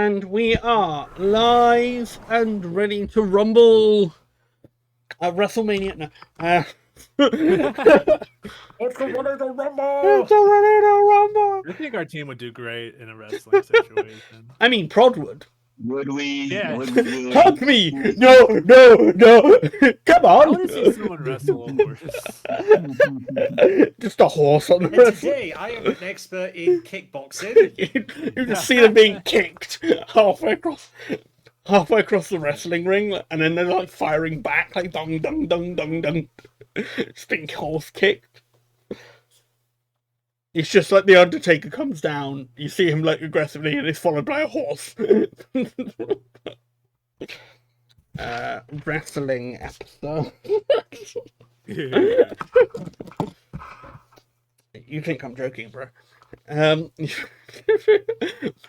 And we are live and ready to rumble. WrestleMania. No. It's the Ready to Rumble! It's a ready to rumble. I think our team would do great in a wrestling situation. I mean, Prod would. Would we? Yeah. Would we? Hug me! No! Come I on! want to see someone wrestle a horse. Just a horse on the And wrist. today, I am an expert in kickboxing. You just see them being kicked halfway across the wrestling ring, and then they're like firing back, like dong dong dong dong dong. Just being horse kicked. It's just like the Undertaker comes down, you see him like aggressively, and it's followed by a horse. Wrestling episode. You think I'm joking, bro?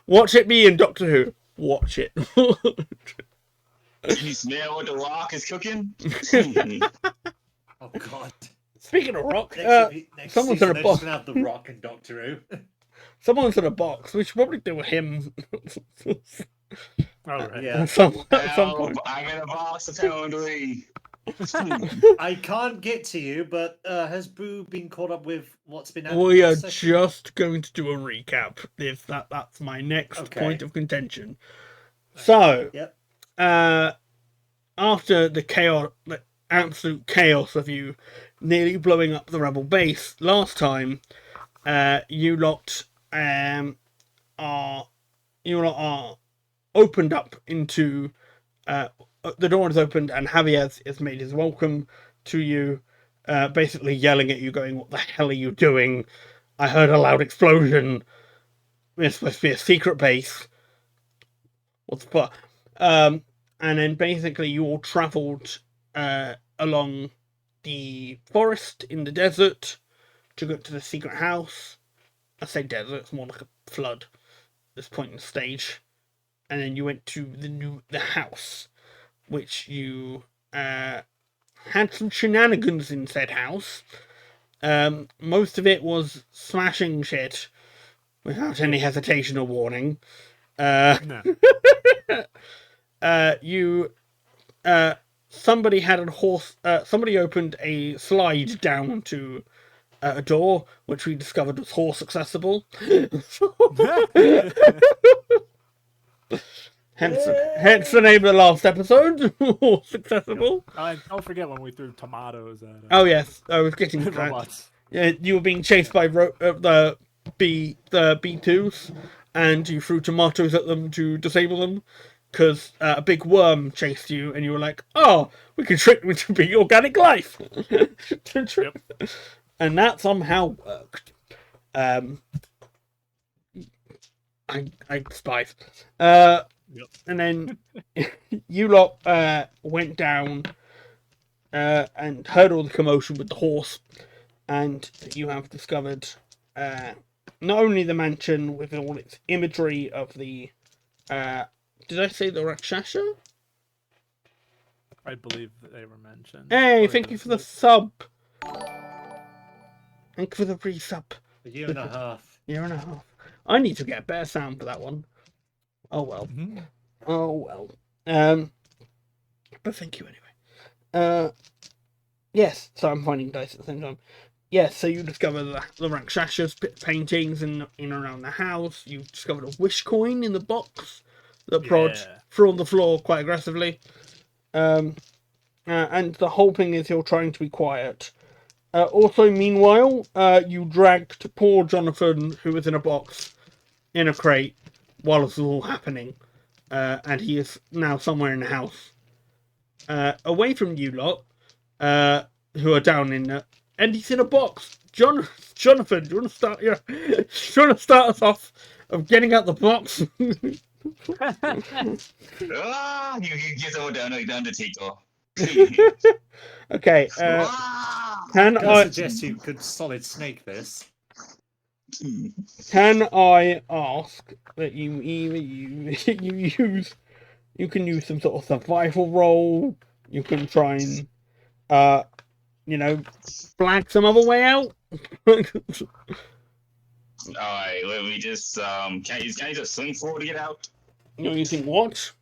Watch it be in Doctor Who. Watch it. Can you smell what the Rock is cooking? Oh God! Speaking of Rock, Next someone's season, in a they're box. just gonna have the Rock and Doctor Who. Someone's in a box. We should probably do him. All right. Yeah, at some point. I'm in a box apparently. I can't get to you, but has Boo been caught up with what's been happening? We are this session? just going to do a recap. That's my next Okay. point of contention. So, Yep. after the absolute chaos of you nearly blowing up the rebel base last time, you lot are opened up into the door is opened, and Javier has made his welcome to you, basically yelling at you, going, "What the hell are you doing? I heard a loud explosion. It's supposed to be a secret base. What the fuck?" And then basically you all travelled along the forest in the desert to go to the secret house. I say desert, it's more like a flood at this point in the stage. And then you went to the house, which you had some shenanigans in said house. Most of it was smashing shit without any hesitation or warning. No. Somebody had a horse. Somebody opened a slide down to a door, which we discovered was horse accessible. Hence the name of the last episode. Horse accessible. Don't forget when we threw tomatoes at Oh yes, I was getting robots. Yeah, you were being chased by the B2s, and you threw tomatoes at them to disable them, because a big worm chased you, and you were like, "Oh, we can trick them to be organic life," and that somehow worked. I despise. And then you lot went down and heard all the commotion with the horse, and you have discovered not only the mansion with all its imagery of the did I say the Rakshasa? I believe they were mentioned. Hey, thank you for the sub. Thank you for the free sub. A year and a half. Year and a half. I need to get a better sound for that one. Oh well. Mm-hmm. Oh well. But thank you anyway. Yes, so I'm finding dice at the same time. Yes, so you discover the Rakshasas paintings in around the house. You discovered a wish coin in the box that Prod threw on the floor quite aggressively. And the whole thing is you're trying to be quiet. Also, meanwhile, you dragged poor Jonathan, who was in a box, in a crate, while this was all happening. And he is now somewhere in the house. Away from you lot, who are down in the... And he's in a box. Jonathan, do you want to start us off of getting out the box? You get over there, the Undertaker. Okay. Can I I suggest you could Solid Snake this? Can I ask that you can use some sort of survival roll. You can try and flag some other way out. Alright, let me just can you just swing forward to get out? You're using what?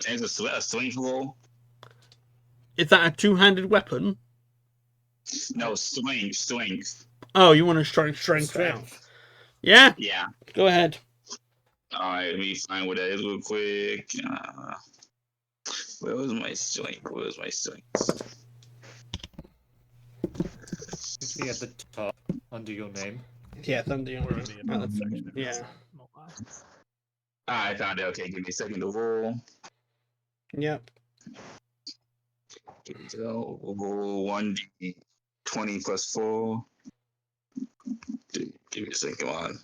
There's a swing roll. Is that a two-handed weapon? No, swing. Oh, you want to try strength out? Strength. Yeah, Yeah. go ahead. Alright, let me find what that is real quick. Where was my strength? It's me at the top under your name. Yeah, thunder. Or in the above section. Yeah. I found it. Okay, give me a second to roll. Yep. So roll 1d20 plus 4. Give me a second, come on.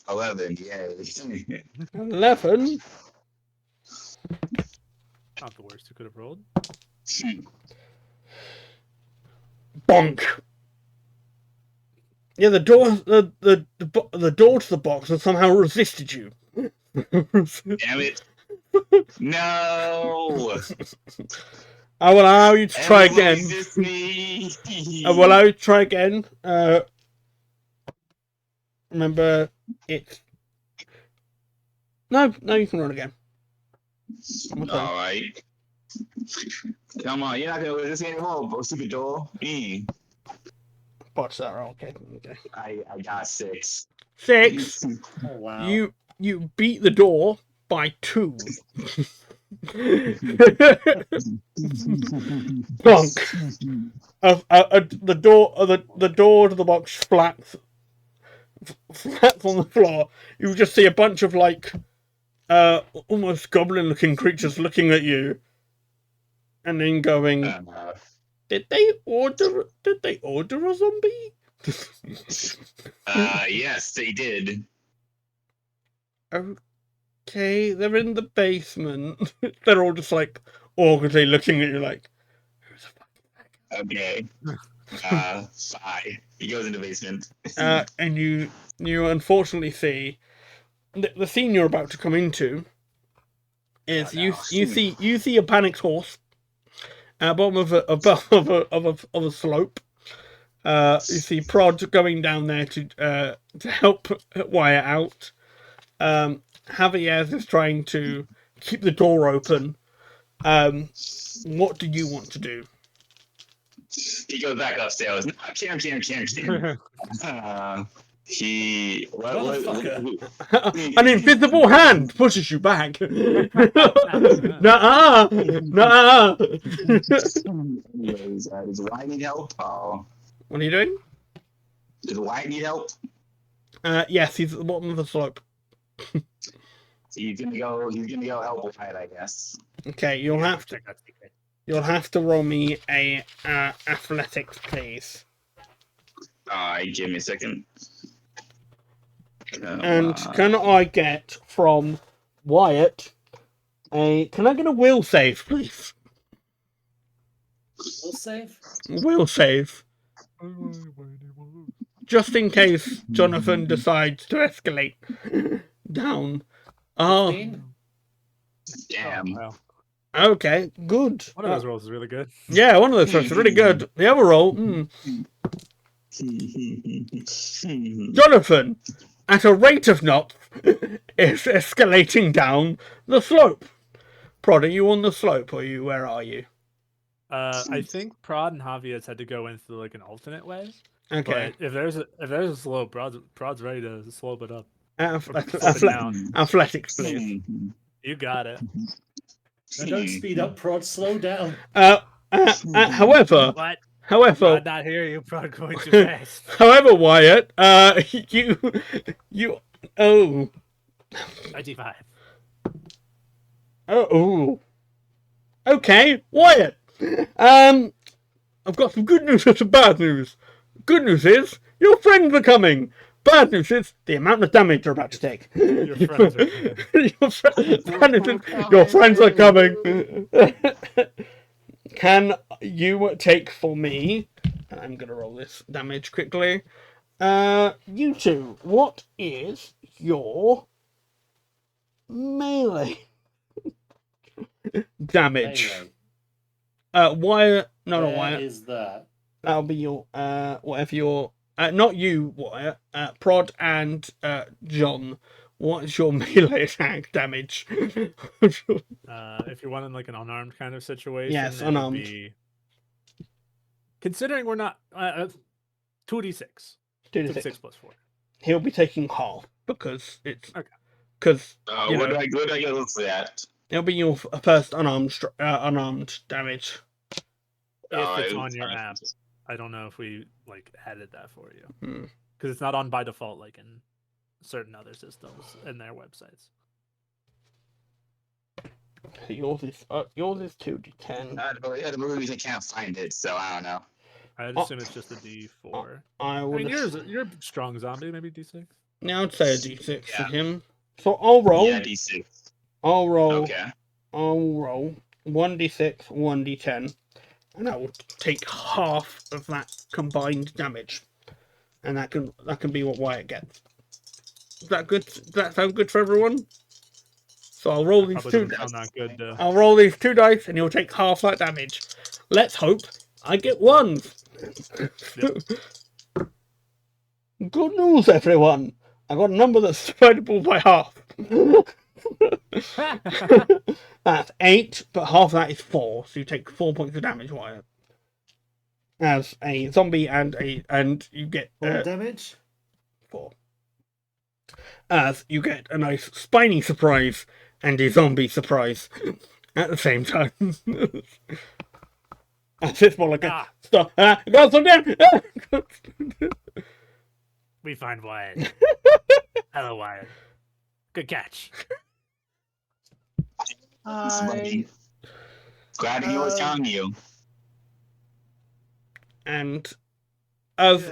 11, yay. 11. Not the worst you could have rolled. Bonk. Yeah, the door to the box has somehow resisted you. Damn it. No! I will allow you to try again. Resist me. I will allow you to try again. Remember, it's... No, you can run again. Alright. Come on, you're not gonna resist me anymore, stupid door. Botch that roll. Okay. I got 6. 6. Oh wow. You beat the door by 2. Bonk. The door to the box flats on the floor. You just see a bunch of almost goblin-looking creatures looking at you, and then going, "Did they order a zombie?" Yes, they did. Okay, they're in the basement. They're all just awkwardly looking at you who's the fuck? Okay. Bye. He goes in the basement. And you unfortunately see the scene you're about to come into is you see a panicked horse at the bottom of a slope. You see Prod going down there to help Wyatt out. Javier is trying to keep the door open. What do you want to do? He goes back upstairs. Cam. He... An invisible hand pushes you back. Nuh-uh. Anyways, does Wyatt need help? What are you doing? Does Wyatt need help? Yes, he's at the bottom of the slope. So he's gonna go help Wyatt, I guess. Okay, you'll have to roll me a athletics, please. Give me a second. And can I get from Wyatt can I get a will save, please? Will save? Will save. Just in case Jonathan decides to escalate down. Oh. 15? Damn. Oh, wow. Okay, good. One of those rolls is really good. Yeah, one of those rolls is really good. The other roll, Jonathan, at a rate of knots, is escalating down the slope. Prod, are you on the slope, or where are you? I think Prod and Javier had to go in through an alternate way. Okay. But if there's a slope, Prod's ready to slope it up. Athletics, please. You got it. Now don't speed up, Prod. Slow down. However, What? However, Prod not here. You Prod going too fast. However, Wyatt, you 95. Oh. Okay, Wyatt. I've got some good news and some bad news. Good news is your friends are coming. Bad news is the amount of damage you're about to take. Your friends are your friends are coming. Can you take for me? I'm gonna roll this damage quickly. You two, what is your melee damage? Melee. Wyatt. No, Where Wyatt. is that? That'll be your whatever your not you, Wyatt. Prod and John. What is your melee attack damage? If you're wanting like an unarmed kind of situation, Yes, it would unarmed. be... Considering we're not 2d6. 2d6. 6 plus 4. He'll be taking half because it's Okay. because What do I get look for that? it'll be your first unarmed damage. If it's it on looks your fine. app. I don't know if we like added that for you. Hmm. Because it's not on by default like in certain other systems in their websites. So yours is 2d10. At the movies, I can't find it, so I don't know. I'd assume it's just a D4. I I would. mean, you're a strong zombie, maybe D6. Now I'd say a d6 for Yeah. him. So I'll roll. Yeah, D6. I'll roll. Okay. I'll roll 1d6, 1d10, and I will take half of that combined damage, and that can be what Wyatt gets. Is that good? Does that sound good for everyone? So I'll roll these Probably two. doesn't sound that good. I'll roll these 2 dice, and you'll take half that damage. Let's hope I get ones. Good news, everyone! I got a number that's dividable by half. That's 8, but half of that is 4, so you take 4 points of damage, Wyatt. As a zombie and you get 4 damage? 4. As you get a nice spiny surprise and a zombie surprise at the same time. As it's more like a stop. Got some damage. We find Wyatt. Hello, Wyatt. Good catch. Hi. Glad he was telling you. And as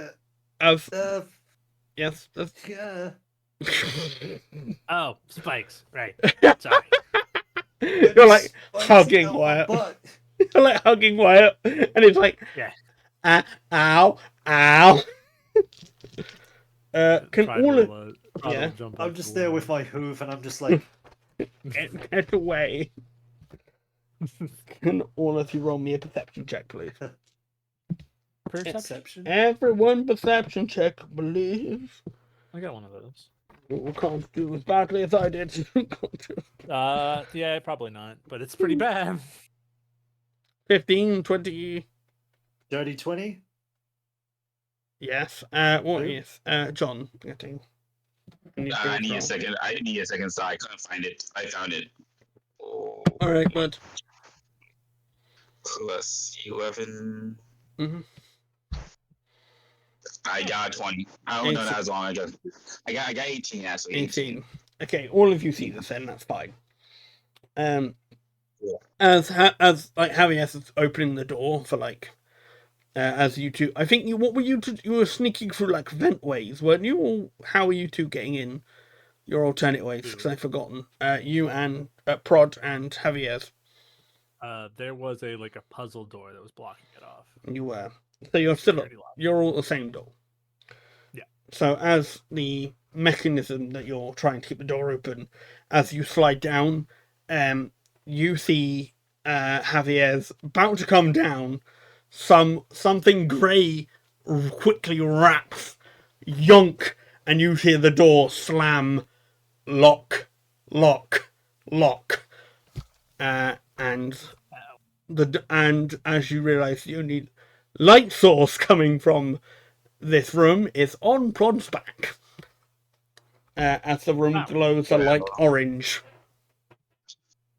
yes, yeah. Oh, spikes. Right. Sorry. You're like hugging Out my Wyatt. butt. You're like hugging Wyatt, and it's like, Yeah. Ow, ow. Can Trying all to of roll yeah. jump I'm up just the there wall. with my hoof, and I'm just like, get away? Can all of you roll me a perception check, please? perception. Everyone, perception check, please. I got one of those. We can't do as badly as I did. Yeah, probably not, but it's pretty bad. 15, 20. Dirty 20. Yes. What Who? is John getting? I need a second. I need a second, so I couldn't find it. I found it. Oh, All right, good. plus 11. Mm-hmm. I got 20. I don't know that was long. I got 18 actually. 18. Okay, all of you see this then, that's fine. Yeah. As like Javier is opening the door for like as you two, I think you were sneaking through like vent ways, weren't you? Or how are you two getting in your alternate ways? Because I've forgotten. You and Prod and Javier's. There was a puzzle door that was blocking it off. You were. So you're all the same door. Yeah. So as the mechanism that you're trying to keep the door open, as you slide down, you see Javier's about to come down. Something grey quickly wraps, yonk, and you hear the door slam, lock, and as you realise the only light source coming from this room is on Prod's back. As the room glows a light orange.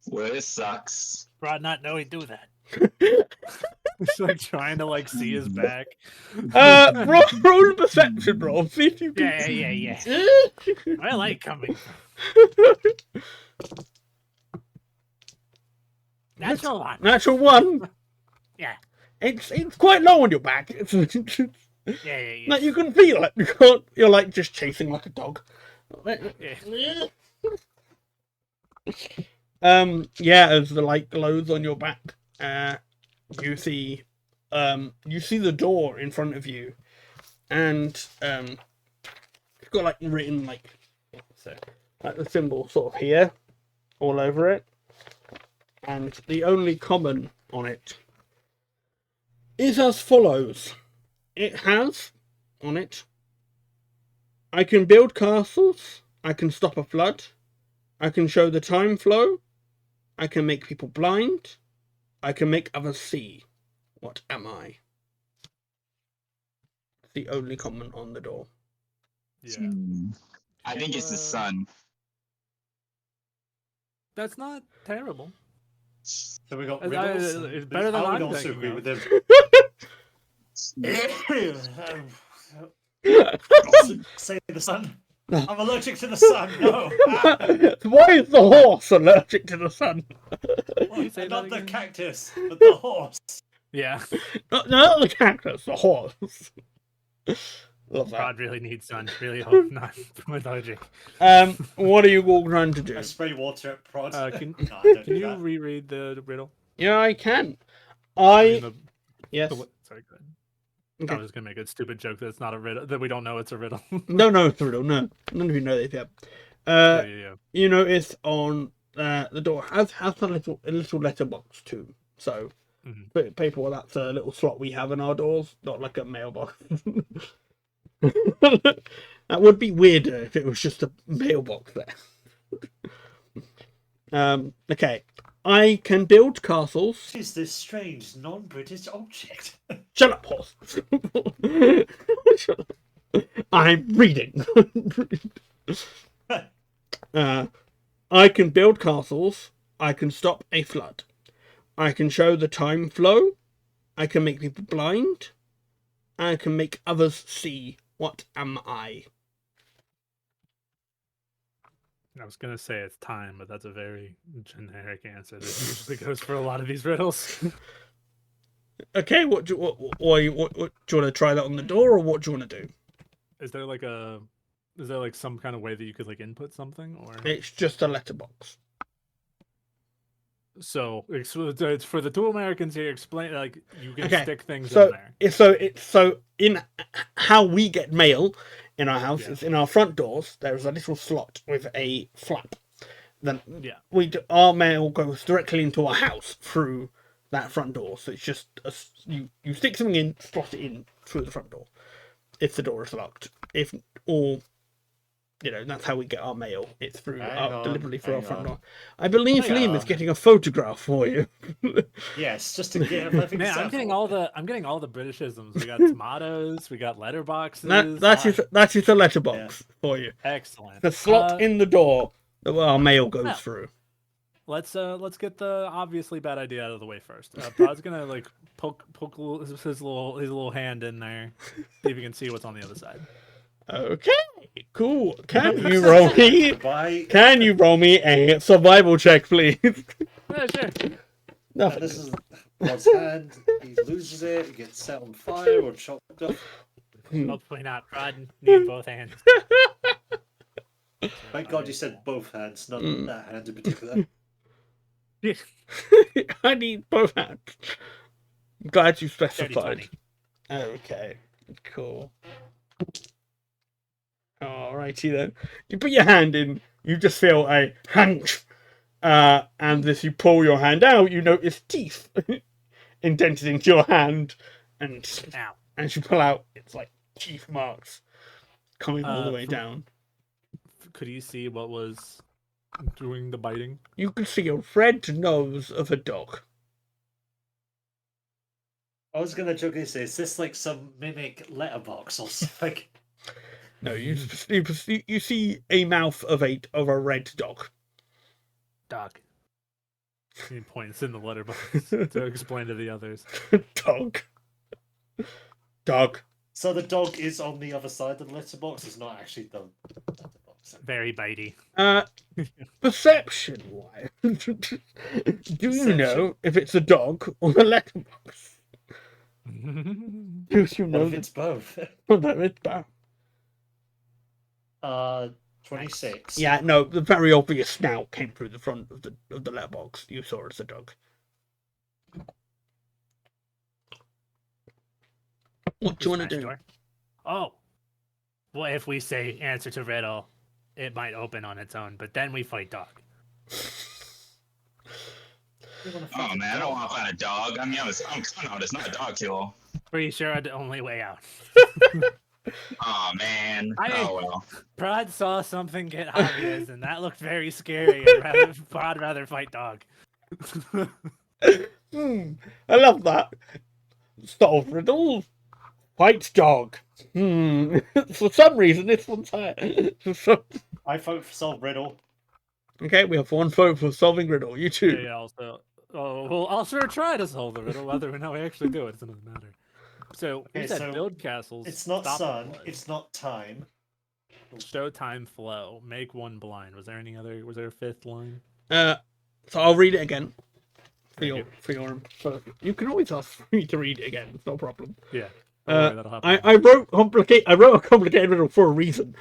Well, this sucks. Prod not know he'd do that. He's trying to see his back. Roll a perception roll. See if you can. Yeah. I like coming. Natural one. Natural 1. Yeah. It's quite low on your back. Yeah. Like you can feel it. You're just chasing like a dog. Yeah. As the light glows on your back, you see the door in front of you, and it's got written the symbol sort of here, all over it, and the only comment on it is as follows. It has on it. I can build castles. I can stop a flood. I can show the time flow. I can make people blind. I can make others see. What am I? The only comment on the door. Yeah. I think it's the sun. That's not terrible. So we got It's riddles. it's better than I would I'm also thinking agree of. with them. Say the sun. I'm allergic to the sun. No. Why is the horse allergic to the sun? you say Not that the again? cactus, but the horse. Yeah. Not the cactus, the horse. Love that. Prod really needs sun. Really hope not allergic. What are you all trying to do? I spray water at Prod. Can No, I don't can do you that. reread the riddle? Yeah, I can. I mean, Yes. Sorry, go ahead. Okay. I was gonna make a stupid joke that's not a riddle, that we don't know it's a riddle. No, it's a riddle. No, none of you know this yet. Yeah. You notice on the door has a little letterbox too. So for people, that's a little slot we have in our doors, not like a mailbox. That would be weirder if it was just a mailbox there. Okay. I can build castles. What is this strange non-British object? Shut up, horse. Shut up. I'm reading. I can build castles. I can stop a flood. I can show the time flow. I can make people blind. I can make others see. What am I? I was gonna say it's time, but that's a very generic answer. That usually goes for a lot of these riddles. Okay, what do you want to try that on the door, or what do you want to do? Is there like some kind of way that you could like input something, or It's just a letterbox. so it's for the two Americans here? Explain, like, you can Okay, stick things so in there. so in how we get mail in our house, Yeah. is in our front doors. There is a little slot with a flap. Then Yeah. our mail goes directly into our house through that front door. So it's just you stick something in, slot it in through the front door. If the door is locked, that's how we get our mail. It's through deliberately through our front door. I believe Liam is getting a photograph for you. Yes, just to get a perfect Man, I'm getting all the Britishisms. We got tomatoes, we got letterboxes. That is a letterbox for you. Excellent. The slot in the door that our mail goes through. Let's get the obviously bad idea out of the way first. Pod's gonna like poke his little hand in there, see if you can see what's on the other side. Okay, cool. Can you roll me? Can you roll me a survival check, please? Yeah, sure. Nothing. This is Rod's hand. He loses it. He gets set on fire or chopped up. Hopefully not. Prod need both hands. Thank God you said both hands, not that hand in particular. I need both hands. I'm glad you specified. 30-20. Okay, cool. Alrighty then. You put your hand in, you just feel a hunch. And as you pull your hand out, you notice teeth indented into your hand. And as you pull out, it's like teeth marks coming all the way down. Could you see what was doing the biting? You can see a red nose of a dog. I was gonna joke and say, is this like some mimic letterbox or something? No, you see a mouth of a red dog. Dog. He points in the letterbox to explain to the others. Dog. So the dog is on the other side of the letterbox. It's not actually the letterbox. Very bitey. Perception wise. Do you know if it's a dog or a letterbox? Do you know What if it's both? that it's both? 26. Yeah, no, the very obvious snout came through the front of the letterbox. You saw it as a dog. What do you want to do? Door. Oh. What if we say answer to riddle? It might open on its own, but then we fight dog. Oh man, I don't want to find a dog. I mean, I'm coming out. It's not a dog kill. Pretty sure the only way out. Oh man. Oh well. Prod saw something get obvious, and that looked very scary. And Prod rather fight dog. I love that. Solve riddle, fight dog. For some reason, this one's higher. I vote for solve riddle. Okay, we have one vote for solving riddle. You two. Yeah, also. Oh, well, I'll sure try to solve the riddle. Whether or not we actually do it doesn't matter. So, Okay, we said so build castles. It's not stop the sun. flood, It's not time. show time flow. Make one blind. Was there any other? Was there a fifth line? So I'll read it again. Thank So you can always ask me to read it again. It's no problem. Yeah. Don't worry, that'll happen. I wrote a complicated riddle for a reason.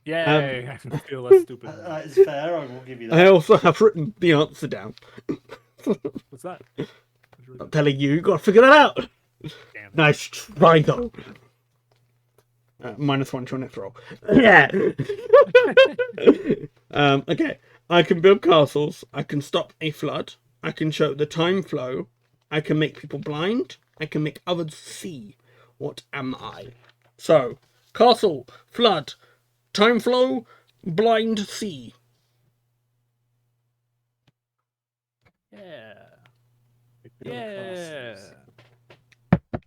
Yay! I can feel less stupid. That is fair. I will give you that. I also have written the answer down. What's that? I'm telling you, you got to figure that out. Damn it. Nice try though. -1 to your next roll. Yeah. Okay. I can build castles. I can stop a flood. I can show the time flow. I can make people blind. I can make others see. What am I? So, castle, flood, time flow, blind, see. Yeah. Yeah.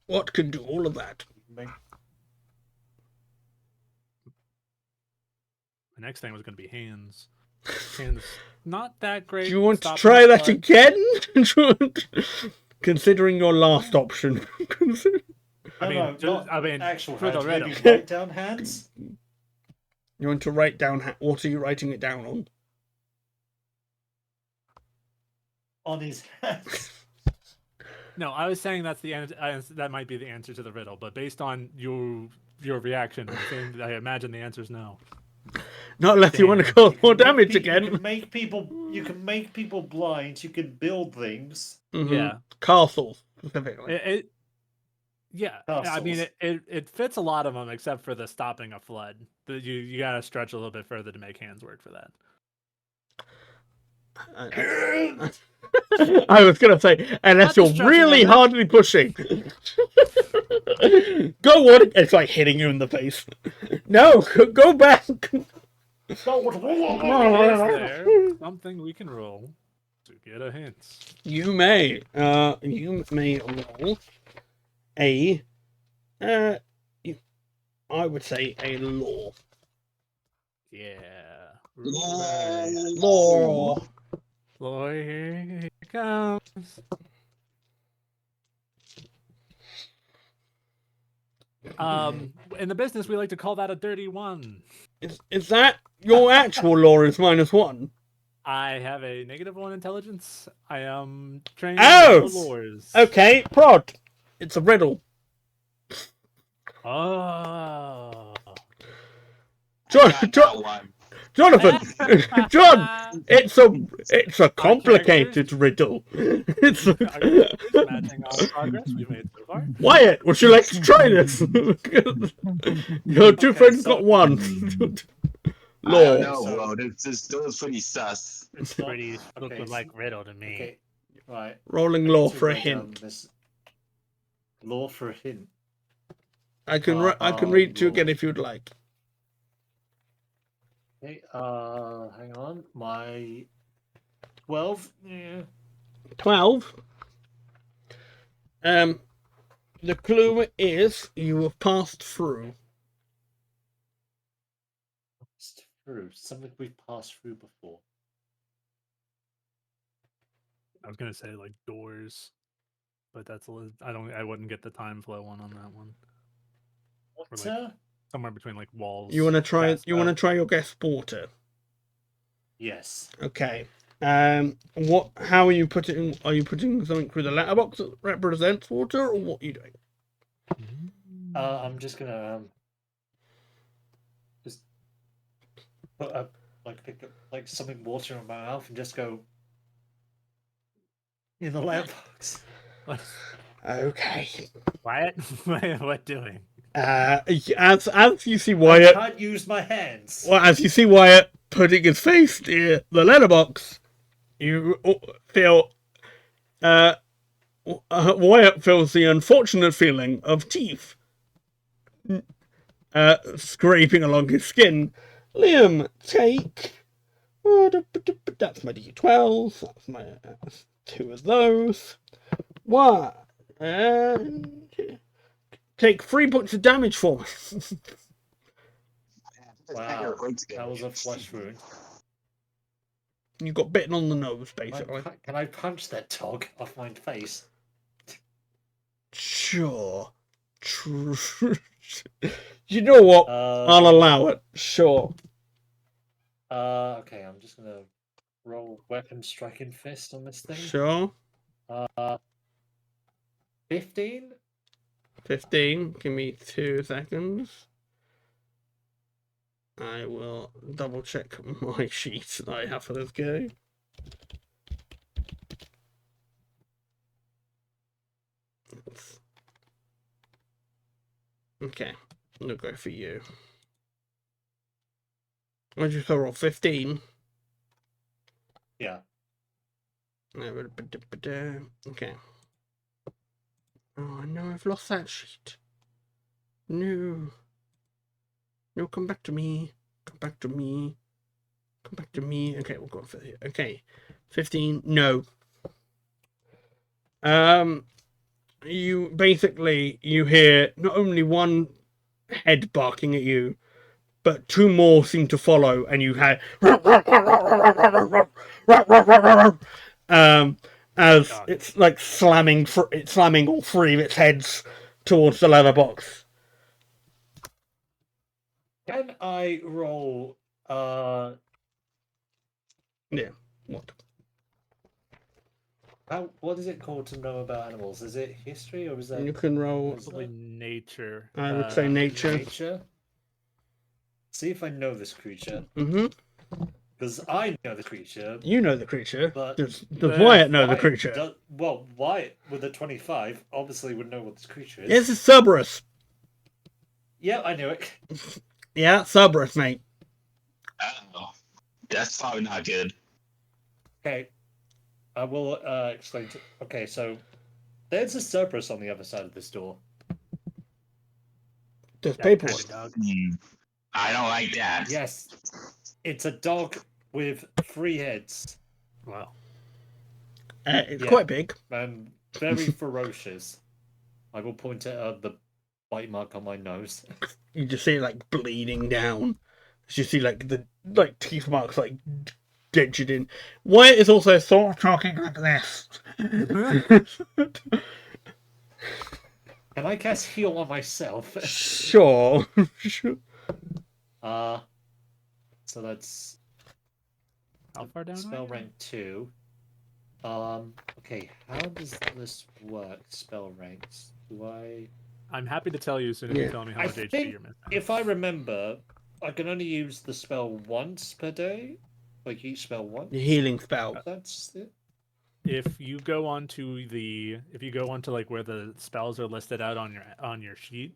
What can do all of that? Make- The next thing was going to be hands. Hands, not that great. Do you want to stopping try that flood. again? Considering your last option. I mean, no, just- not I mean, actual for the hands. Maybe riddle. write down hands. You want to write down what are you writing it down on? On his hands. No, I was saying that's the answer. That might be the answer to the riddle, but based on your reaction, I'm saying that I imagine the answer is no. Not unless you want to cause more damage You again. can make people. You can make people blind. You can build things. Mhm. Yeah. Castles, specifically. Yeah, I mean, Castles. it fits a lot of them except for the stopping a flood. You gotta stretch a little bit further to make hands work for that. I was going to say, unless Not you're stretching really them. hardly pushing. Go on. It's like hitting you in the face. No, go back. Is there something we can roll to get a hint? You may roll a, I would say a law. Yeah. Law. Law, here it comes. In the business, we like to call that a dirty one. Is that your actual law is -1? I have a -1 intelligence. I am trained Oh! in the lores. Okay, prod. It's a riddle. Oh. Jonathan, John, it's a complicated riddle. It's Matching our progress we've made so far. Wyatt, would you like to try this? Your two friends got one. I don't Law. know, bro. This was pretty sus. It's not- Pretty okay, like riddle to me. Okay. Right. Rolling law To for a write down hint. this- Law for a hint. I can read it to you again if you'd like. Okay. Hang on. My 12. Yeah. 12. The clue is you have passed through. Passed through something we've passed through before. I was gonna say like doors, but that's a little, I wouldn't get the time flow one on that one. What? like- Somewhere between like walls. You want to try? Yes, You want to try your guess porter? Yes. Okay. What? How are you putting? Are you putting something through the letterbox that represents water, or what are you doing? I'm just gonna just put up pick up something water in my mouth and just go in the letterbox. Okay. Wyatt, what doing? As you see I Wyatt, can't use my hands. well, as you see Wyatt putting his face near the letterbox, you feel. Wyatt feels the unfortunate feeling of teeth scraping along his skin. Liam, take. That's my D12. That's my 2 of those. One. And take 3 points of damage for me. Wow, that was a flesh wound. You got bitten on the nose, basically. Can I punch that dog off my face? Sure. You know what? I'll allow it. Sure. Okay, I'm just gonna roll weapon striking fist on this thing. Sure. 15? 15. Give me 2 seconds. I will double check my sheet that I have for this game. Okay, I'm gonna go for you. What did you roll? 15? Yeah. Okay. Oh no, I've lost that sheet. No. No, come back to me. Come back to me. Come back to me. Okay, we'll go for it. Okay. 15. No. You basically, you hear not only one head barking at you, but 2 more seem to follow, and you had as it's like slamming all 3 of its heads towards the leather box. Can I roll Yeah. What? What is it called to know about animals? Is it history or is that You can roll. Probably nature. I would say nature. Nature. See if I know this creature. Mm-hmm. Because I know the creature. You know the creature. But does Wyatt know the creature? Wyatt with a 25 obviously would know what this creature is. It's a Cerberus. Yeah, I knew it. Yeah, Cerberus, mate. Oh, that's probably not good. Okay. I will explain to... Okay, so there's a Cerberus on the other side of this door. There's paperwork. I don't like that. Yes. It's a dog with 3 heads. Wow. It's quite big. And very ferocious. I will point at the bite mark on my nose. You just see it, like, bleeding down. You see, like, the teeth marks, like, dented in. Wyatt is also sort of talking like this. Can I cast heal on myself? Sure. So that's how far down? Spell rank 2. Okay, how does this work? Spell ranks. I'm happy to tell you as soon as you tell me how much HP you're missing. If I remember, I can only use the spell once per day. Like each spell once. The healing spell. That's it. If you go onto like where the spells are listed out on your sheet,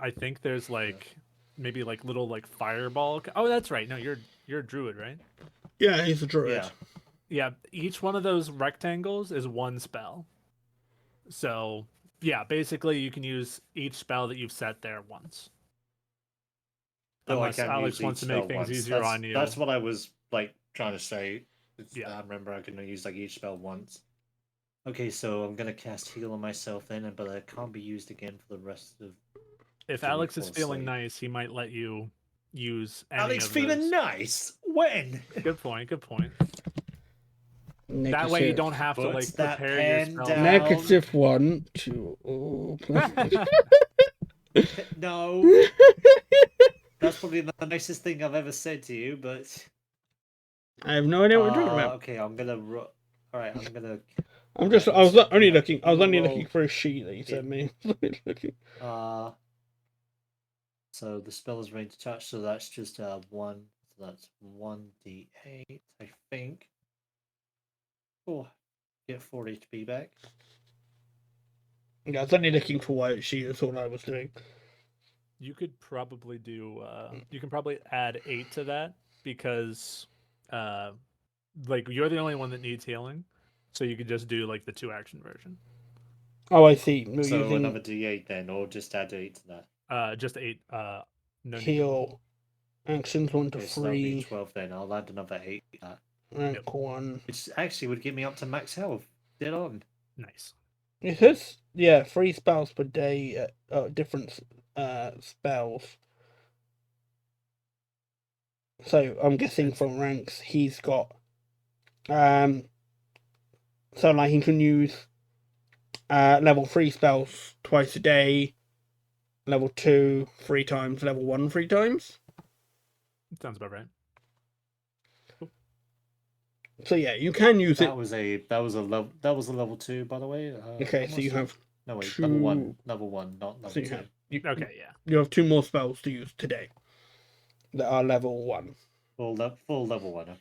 I think there's like maybe like little like fireball. Oh, that's right. No, you're a druid, right? Yeah, he's a druid. Yeah. Each one of those rectangles is 1 spell. So yeah, basically you can use each spell that you've set there once. Unless Alex wants to make things easier on you. That's what I was like trying to say. I remember I can use like each spell once. Okay, so I'm gonna cast heal on myself then, but it can't be used again for the rest of. If Alex is feeling nice, he might let you use any Alex of feeling those. Nice? When? Good point. Negative. That way you don't have to like prepare your spell. -1 to. No. That's probably the nicest thing I've ever said to you, but I have no idea what you're talking about. Okay, I'm gonna. All right, I'm gonna. I was only looking for a sheet that you sent me. So the spell is range touch, so that's just 1. So that's 1d8, I think. Oh, get 4 HP back. Yeah, I was only looking for Wyatt's sheet. That's all I was doing. You could probably do. You can probably add 8 to that because, like you're the only one that needs healing, so you could just do like the 2-action version. Oh, I see. So another d8 then, or just add 8 to that. Just 8. No need. Heal. Actions 1 to Okay, so that'll be 3. 12 then. I'll add another 8 to that. Rank 1. Which actually would get me up to max health. Dead on. Nice. It says, yeah, 3 spells per day, different spells. So I'm guessing from ranks he's got, so like he can use level 3 spells twice a day, level 2 3 times, level 1 3 times. Sounds about right. So yeah, you can use it. That was a level 2, by the way. Okay, so you have no wait, 2. level one, not level So 2. Okay, yeah. You have 2 more spells to use today that are level 1. Full level 1. Okay.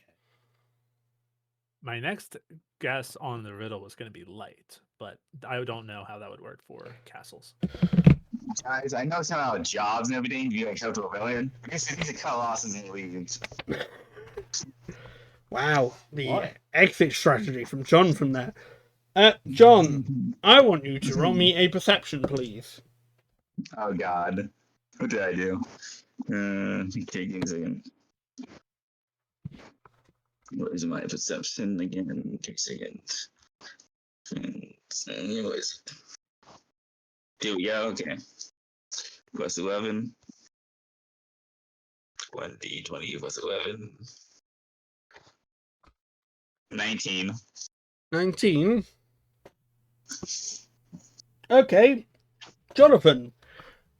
My next guess on the riddle was going to be light, but I don't know how that would work for castles. Guys, I know it's not about jobs and everything. You like help to a villain. I guess these are cut losses in the leagues. Wow, the What? exit strategy from John from there. John, I want you to roll me a perception, please. Oh God, what did I do? Okay, give me a second. What is my perception again? Take a second. Anyways, here we go. Okay, plus 11. 1d20 plus 11. 19. 19. Okay, Jonathan.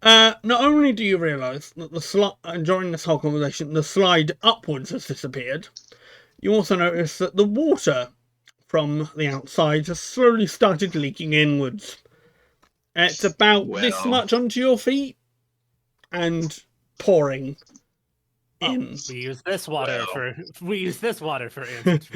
Not only do you realise that during this whole conversation, the slide upwards has disappeared, you also notice that the water from the outside has slowly started leaking inwards. It's about this much onto your feet and pouring in. We use this water for instance.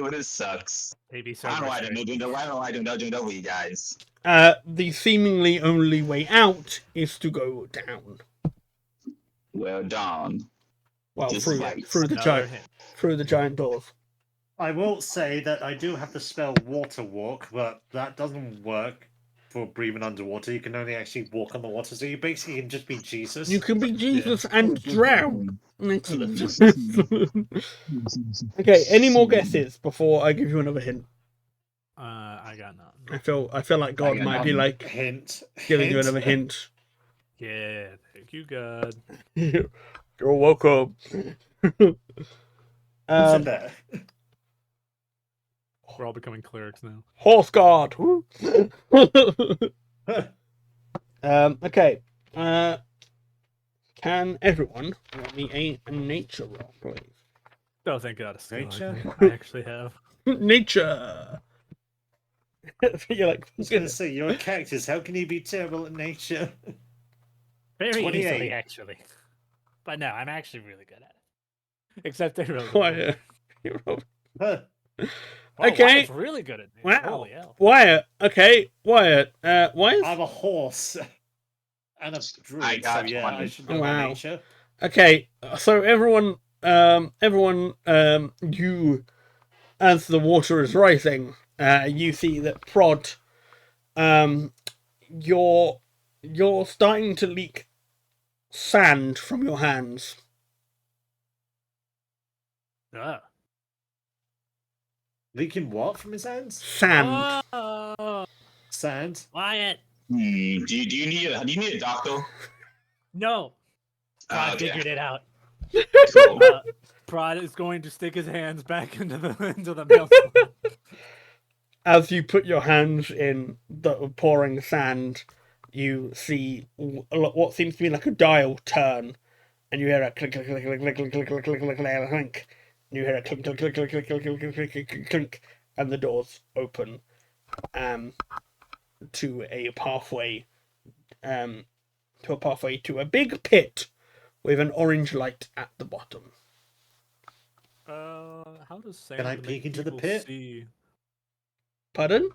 What it sucks. Maybe so. I don't know why I don't know you guys. The seemingly only way out is to go down. Well done. Well, Just through like the giant doors. I will say that I do have the spell Water Walk, but that doesn't work for breathing underwater. You can only actually walk on the water, so you basically can just be Jesus. You can be Jesus and drown. Excellent. Okay, any more guesses before I give you another hint? I got none. I feel like God might be like hint giving you another hint. Yeah, thank you, God. You're welcome. Who said that? We're all becoming clerics now. Horse guard. Okay. Can everyone roll me a nature roll, please? Oh, thank God. Nature? I actually have. Nature. You're like, I was going to say, you're a cactus. How can you be terrible at nature? Very 28. easily, actually. But no, I'm actually really good at it. Except I really Wyatt. Huh. Wow, Okay. Wyatt's really good at nature. Wow. Holy hell. Wyatt. Okay. Wyatt. Why is... I'm a horse. And a druid, I got so yeah, 20. I should know Wow. my nature. Okay, so everyone, you, as the water is rising, you see that Prod, you're starting to leak sand from your hands. Ah. Leaking what from his hands? Sand. Oh, Sand? Wyatt. Do you need a doctor? No. Prod Okay. figured it out. Cool. Prod is going to stick his hands back into the milk. As you put your hands in the pouring sand, you see what seems to be like a dial turn, and you hear a click, click, click, click, click, click, click, click, click, click, click, click. And you hear a clink, clink, clink, clink, clink, clink, clink, clink, clink, clink, and the doors open, to a pathway, to a big pit with an orange light at the bottom. How does sand Can I make peek into the people pit? see? Pardon?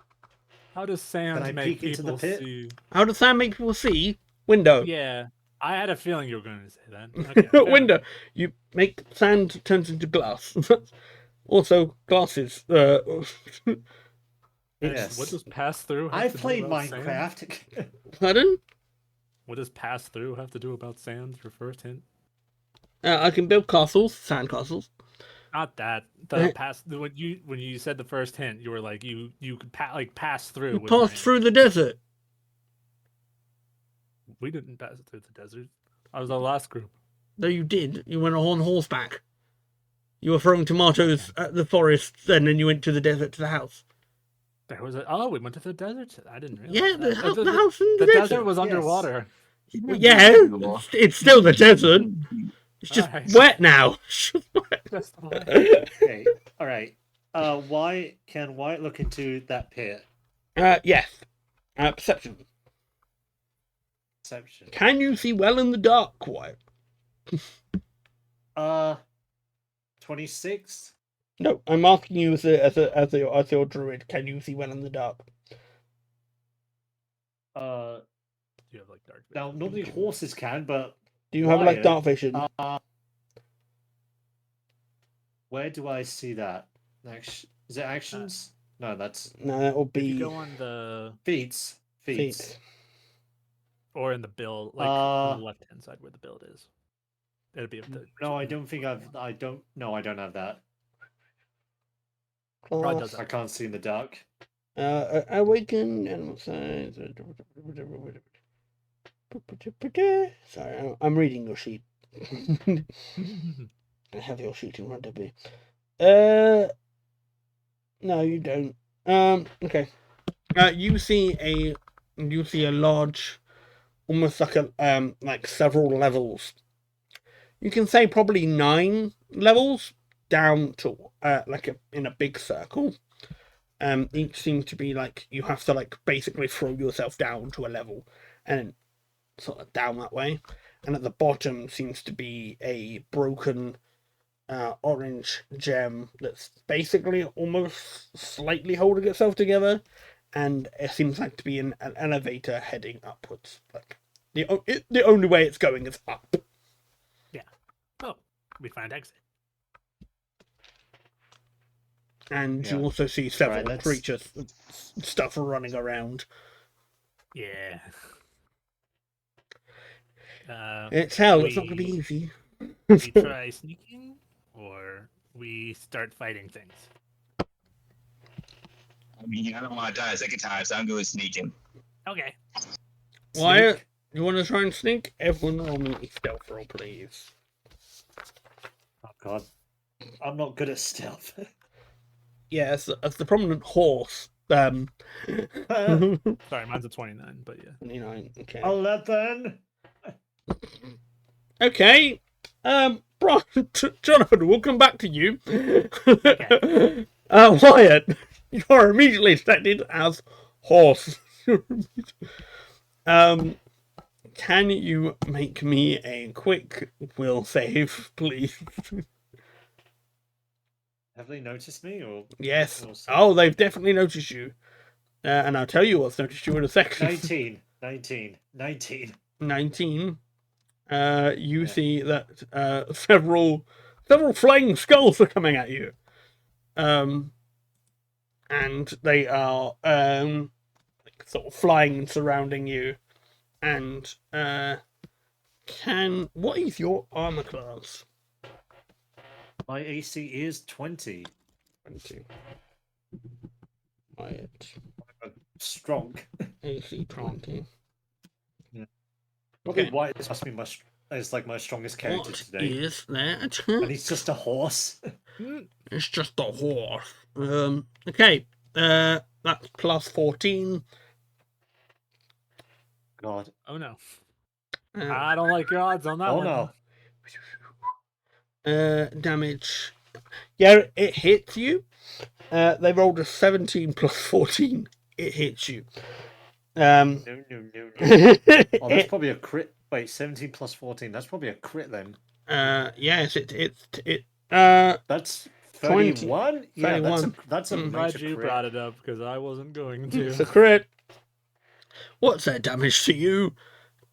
How does sand Can I make peek into the people pit? see? How does sand make people see? Window. Yeah, I had a feeling you were going to say that. Okay, fair Window. enough. You make sand turns into glass. Also, glasses. Yes. What does pass through have I've to do played about sand? Minecraft. Pardon? What does pass through have to do about sand? Your first hint. I can build castles, sand castles. Not that the pass. When you said the first hint, you were like you could pass through. You with your passed hand. through the desert. We didn't pass through the desert. I was our last group. No, you did. You went on horseback. You were throwing tomatoes at the forest, and then you went to the desert to the house. There was we went to the desert. I didn't realize. Yeah, that. the house in the The desert. desert was Yes. underwater. Well, yeah, it's still the desert. It's just Alright. wet now. Just why. Okay. All right. Why can White look into that pit? Yes. Perception. Perception. Can you see well in the dark, Wyatt? 26. No, I'm asking you as your druid. Can you see well in the dark? You have like dark vision. Now normally horses can, but Do you have like Wyatt, dark vision? where do I see that? Is it actions? No, that's No, that will If be you go on the feats. feet. or in the build, like on the left hand side where the build is. It'll be the. No, I don't think I don't. No, I don't have that. Rod Class. does I can't see in the dark. Awaken animal size. Sorry, I'm reading your sheet. I have your sheet in front of me. No, you don't. Okay. You see a large, almost like like several levels. You can say probably 9 levels down to in a big circle. Each seems to be like you have to like basically throw yourself down to a level and sort of down that way. And at the bottom seems to be a broken orange gem that's basically almost slightly holding itself together, and it seems like to be an elevator heading upwards. Like the only way it's going is up. Yeah. Oh, we find exit. And Yeah. you also see several Right, creatures, stuff running around. Yeah. It's hell. It's not going to be easy. We try sneaking, or we start fighting things. I mean, I don't want to die a second time, so I'm going sneaking. Okay. Wyatt, Sneak. you want to try and sneak? Everyone roll me a stealth roll, please. Oh God, I'm not good at stealth. Yeah, as the prominent horse. Sorry, mine's a 29, but yeah. 29. Okay. 11. Okay. Brian, Jonathan, we'll come back to you. Okay. Wyatt, you are immediately detected as horse. Can you make me a quick will save, please? Have they noticed me or? Yes. We'll see. Oh, they've definitely noticed you. And I'll tell you what's noticed you in a second. 19. 19. You see that several flying skulls are coming at you. And they are sort of flying and surrounding you. And what is your armor class? My AC is 20. 20. Wyatt. Strong. AC 20. Probably Okay. White must be is like my strongest character What today. is that? And he's just a horse. It's just a horse. Okay. That's plus 14. God. Oh no. Uh, I don't like your odds on that Oh one. no. Damage. Yeah, it hits you. They rolled a 17 plus 14. It hits you. No. Oh, that's probably a crit. Wait, 17 plus 14. That's probably a crit then. Yes, That's 20, 31? Yeah, 31. that's a I'm glad major you crit. brought it up because I wasn't going to. it's a crit. What's their damage to you?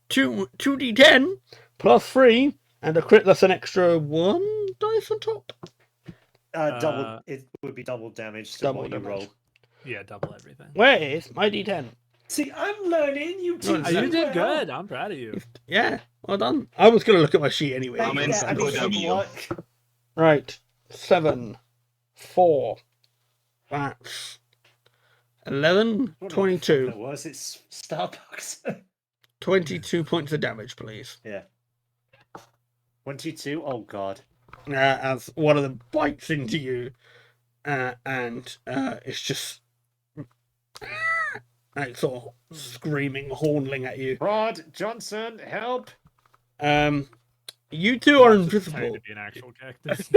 2d10 plus 3, and a crit that's an extra 1 dice on top. Double. It would be double damage to Double what damage. you roll. Yeah, double everything. Where is my D10? See, I'm learning. You two. No, You no. did good. I'm proud of you. Yeah, well done. I was going to look at my sheet anyway. I'm in I need some W. luck. Right. 7, 4. That's 11, What the fuck 22. that was? It's Starbucks. 22 points of damage, please. Yeah. 22? Oh, God. As one of them bites into you, and it's just like sort of screaming, hornling at you. Rod, Johnson, help! You two are Watch this turn invisible. to be an actual cactus.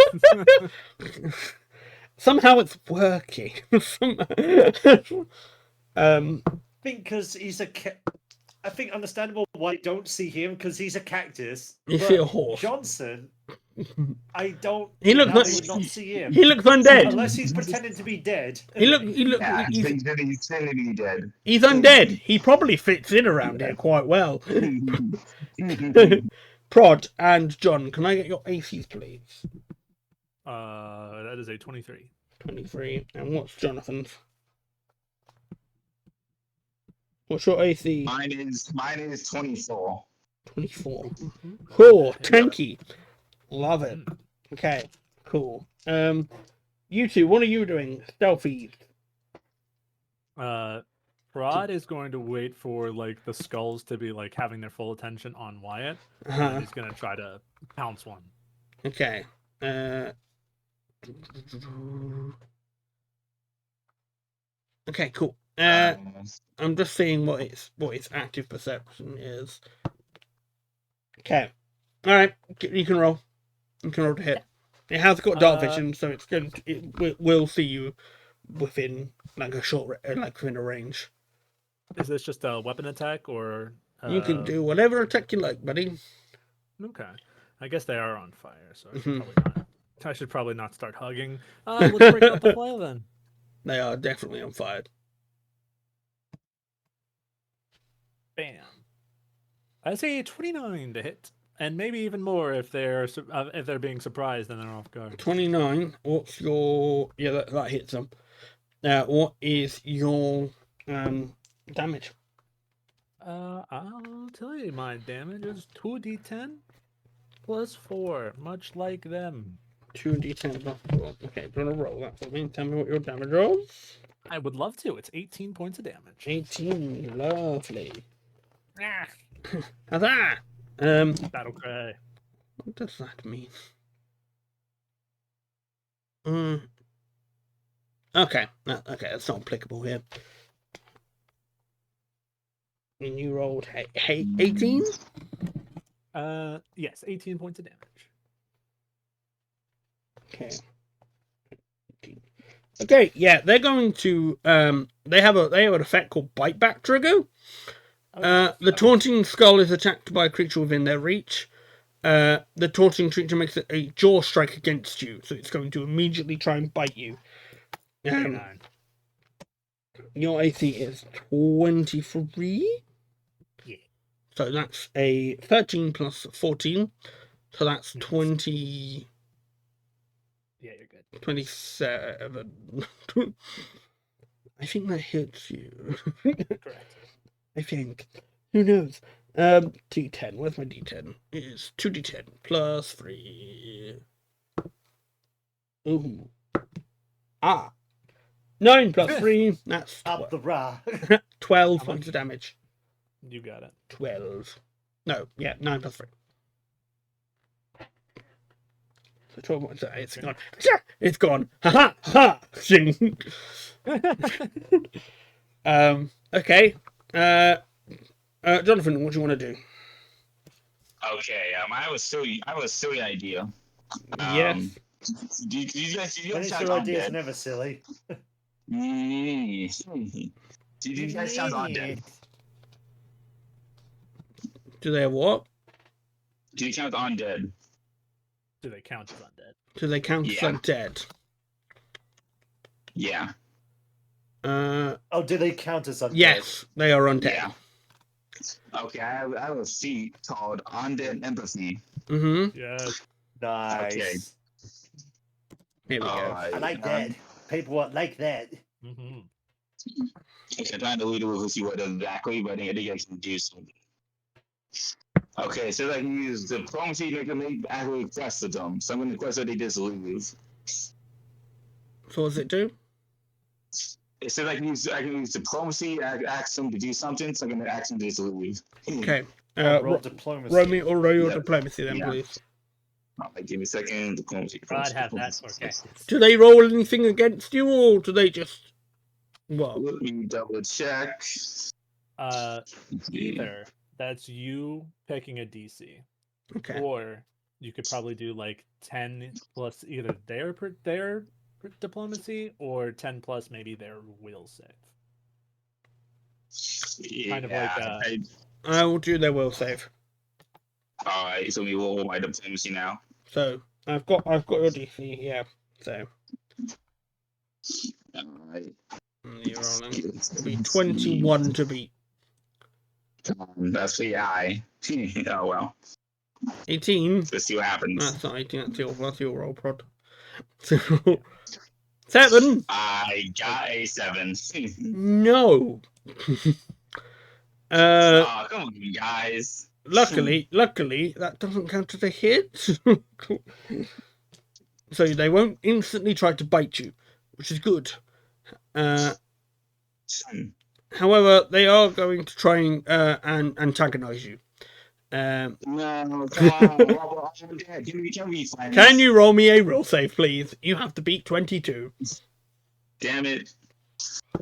Somehow it's working. I think because he's a I think understandable why I don't see him because he's a cactus. You but see a horse. Johnson, I don't. He looks I like would not see him he looks undead. unless he's pretending to be dead. He look Yeah, he's he's clearly dead. undead. He probably fits in around here quite well. Prod and John, can I get your ACs, please? That is a 23. 23. And what's Jonathan's? What's your AC? Mine is 24. 24. Cool. Tanky. Love it. Okay. Cool. You two, what are you doing? Stealthy. Rod is going to wait for like the skulls to be like having their full attention on Wyatt. Uh-huh. And he's gonna try to pounce one. Okay. Okay, cool. I'm just seeing what its active perception is. Okay. Alright, you can roll. You can roll to hit. It has got dark vision, so it will see you within like a short within a range. Is this just a weapon attack or You can do whatever attack you like, buddy. Okay. I guess they are on fire, so Mhm. I should probably not start hugging. Let's break out the flail then. They are definitely on fire. Bam. I say 29 to hit, and maybe even more if they're being surprised and they're off guard. 29. What's your... Yeah, that hits them. What is your damage? I'll tell you my damage is 2d10 plus 4, much like them. 2d10 plus 4. Okay, do you want to roll that for me? Tell me what your damage rolls. I would love to. It's 18 points of damage. 18. Lovely. Ah, Huzzah! battle cry. What does that mean? Okay. Okay, that's not applicable here. And you rolled 18? Yes, 18 points of damage. Okay. Okay, yeah, they're going to they have an effect called Bite Back Trigger. The taunting skull is attacked by a creature within their reach. The taunting creature makes a jaw strike against you, so it's going to immediately try and bite you. Your AC is 23. Yeah. So that's a 13 plus 14. So that's 20. Yeah, you're good. 27. I think that hits you. Correct. I think. Who knows? D10. Where's my D10? It is 2d10 plus 3. Ooh. 9 plus 3. That's Up the bra. 12 points of damage. You got it. 12. No, yeah, 9 plus 3. So 12 points. It's gone. It's gone. Ha ha ha. Okay. Jonathan, what do you want to do? Okay, I have a silly idea. Yes. Do you guys When sound your idea is undead? never silly. Do you guys sound undead? Do they have what? Do you count undead? Do they count as undead? Do they count as Yeah. undead? Yeah. Oh, do they count as undead? Yes, they are undead. Yeah. Okay, I have a feat called Undead Empathy. Mm-hmm. Yes. Nice. Okay. Here we go. I like that. People like that. Mm-hmm. Okay, I'm trying to read it to see what exactly, but I think I can do something. Okay, so I can use diplomacy to make actually request of them. So I'm going to request that they just leave. So what does it do? It said I can use diplomacy, ask them to do something, so I'm going to ask them to just leave. Okay. Roll diplomacy. Roll me or roll your Yeah. diplomacy then, Yeah. please. Give me a second. Diplomacy. I'd have that. Okay. Do they roll anything against you, or do they just... What? Let me double check. Either that's you picking a DC, Okay. or you could probably do like 10 plus either their diplomacy or 10 plus maybe their will save. Kind of like I will do their will save. Alright, so we roll my diplomacy now. So I've got your DC, yeah. So Alright. you're rolling. It'll be 21 to beat. That's pretty high. Oh well. 18. Let's see what happens. That's not 18. That's your roll prod. 7. I got a 7. No. Oh, come on, guys. Luckily, that doesn't count as a hit. So they won't instantly try to bite you, which is good. However, they are going to try and antagonize you. No, come on. Can you roll me a roll save, please? You have to beat 22. Damn it.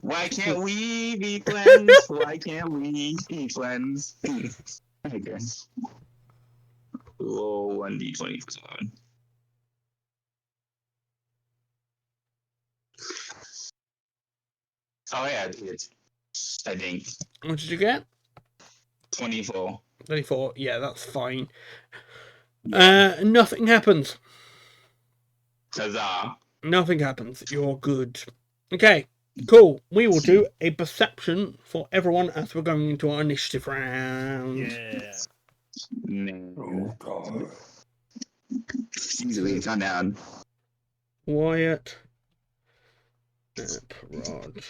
Why can't we be friends? Why can't we be friends? Okay. Roll 1d20 for 7. Oh yeah, I did. I think. What did you get? 24. 24. Yeah, that's fine. Nothing happens. Huzzah. Nothing happens. You're good. Okay, cool. We will do a perception for everyone as we're going into our initiative round. Yeah. No. Oh, God. Easily turn down. Wyatt. Rod.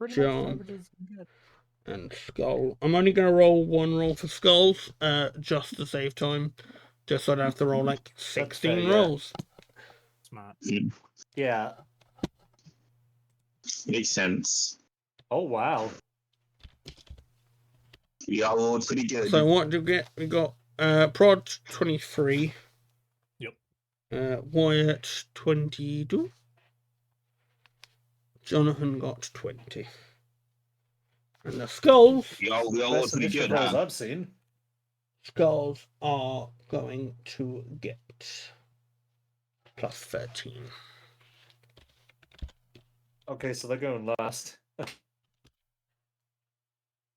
John. And Skull. I'm only going to roll one roll for Skulls, just to save time. Just so I don't have to roll like 16 fair, yeah. rolls. Smart. Yeah. Makes sense. Oh wow. We all rolled pretty good. So what do we get? We got Prod 23. Yep. Wyatt 22. Jonathan got 20. And the Skulls. we all rolled Best pretty initiative good, rolls huh? I've seen. Skulls are going to get plus 13. Okay, so they're going last.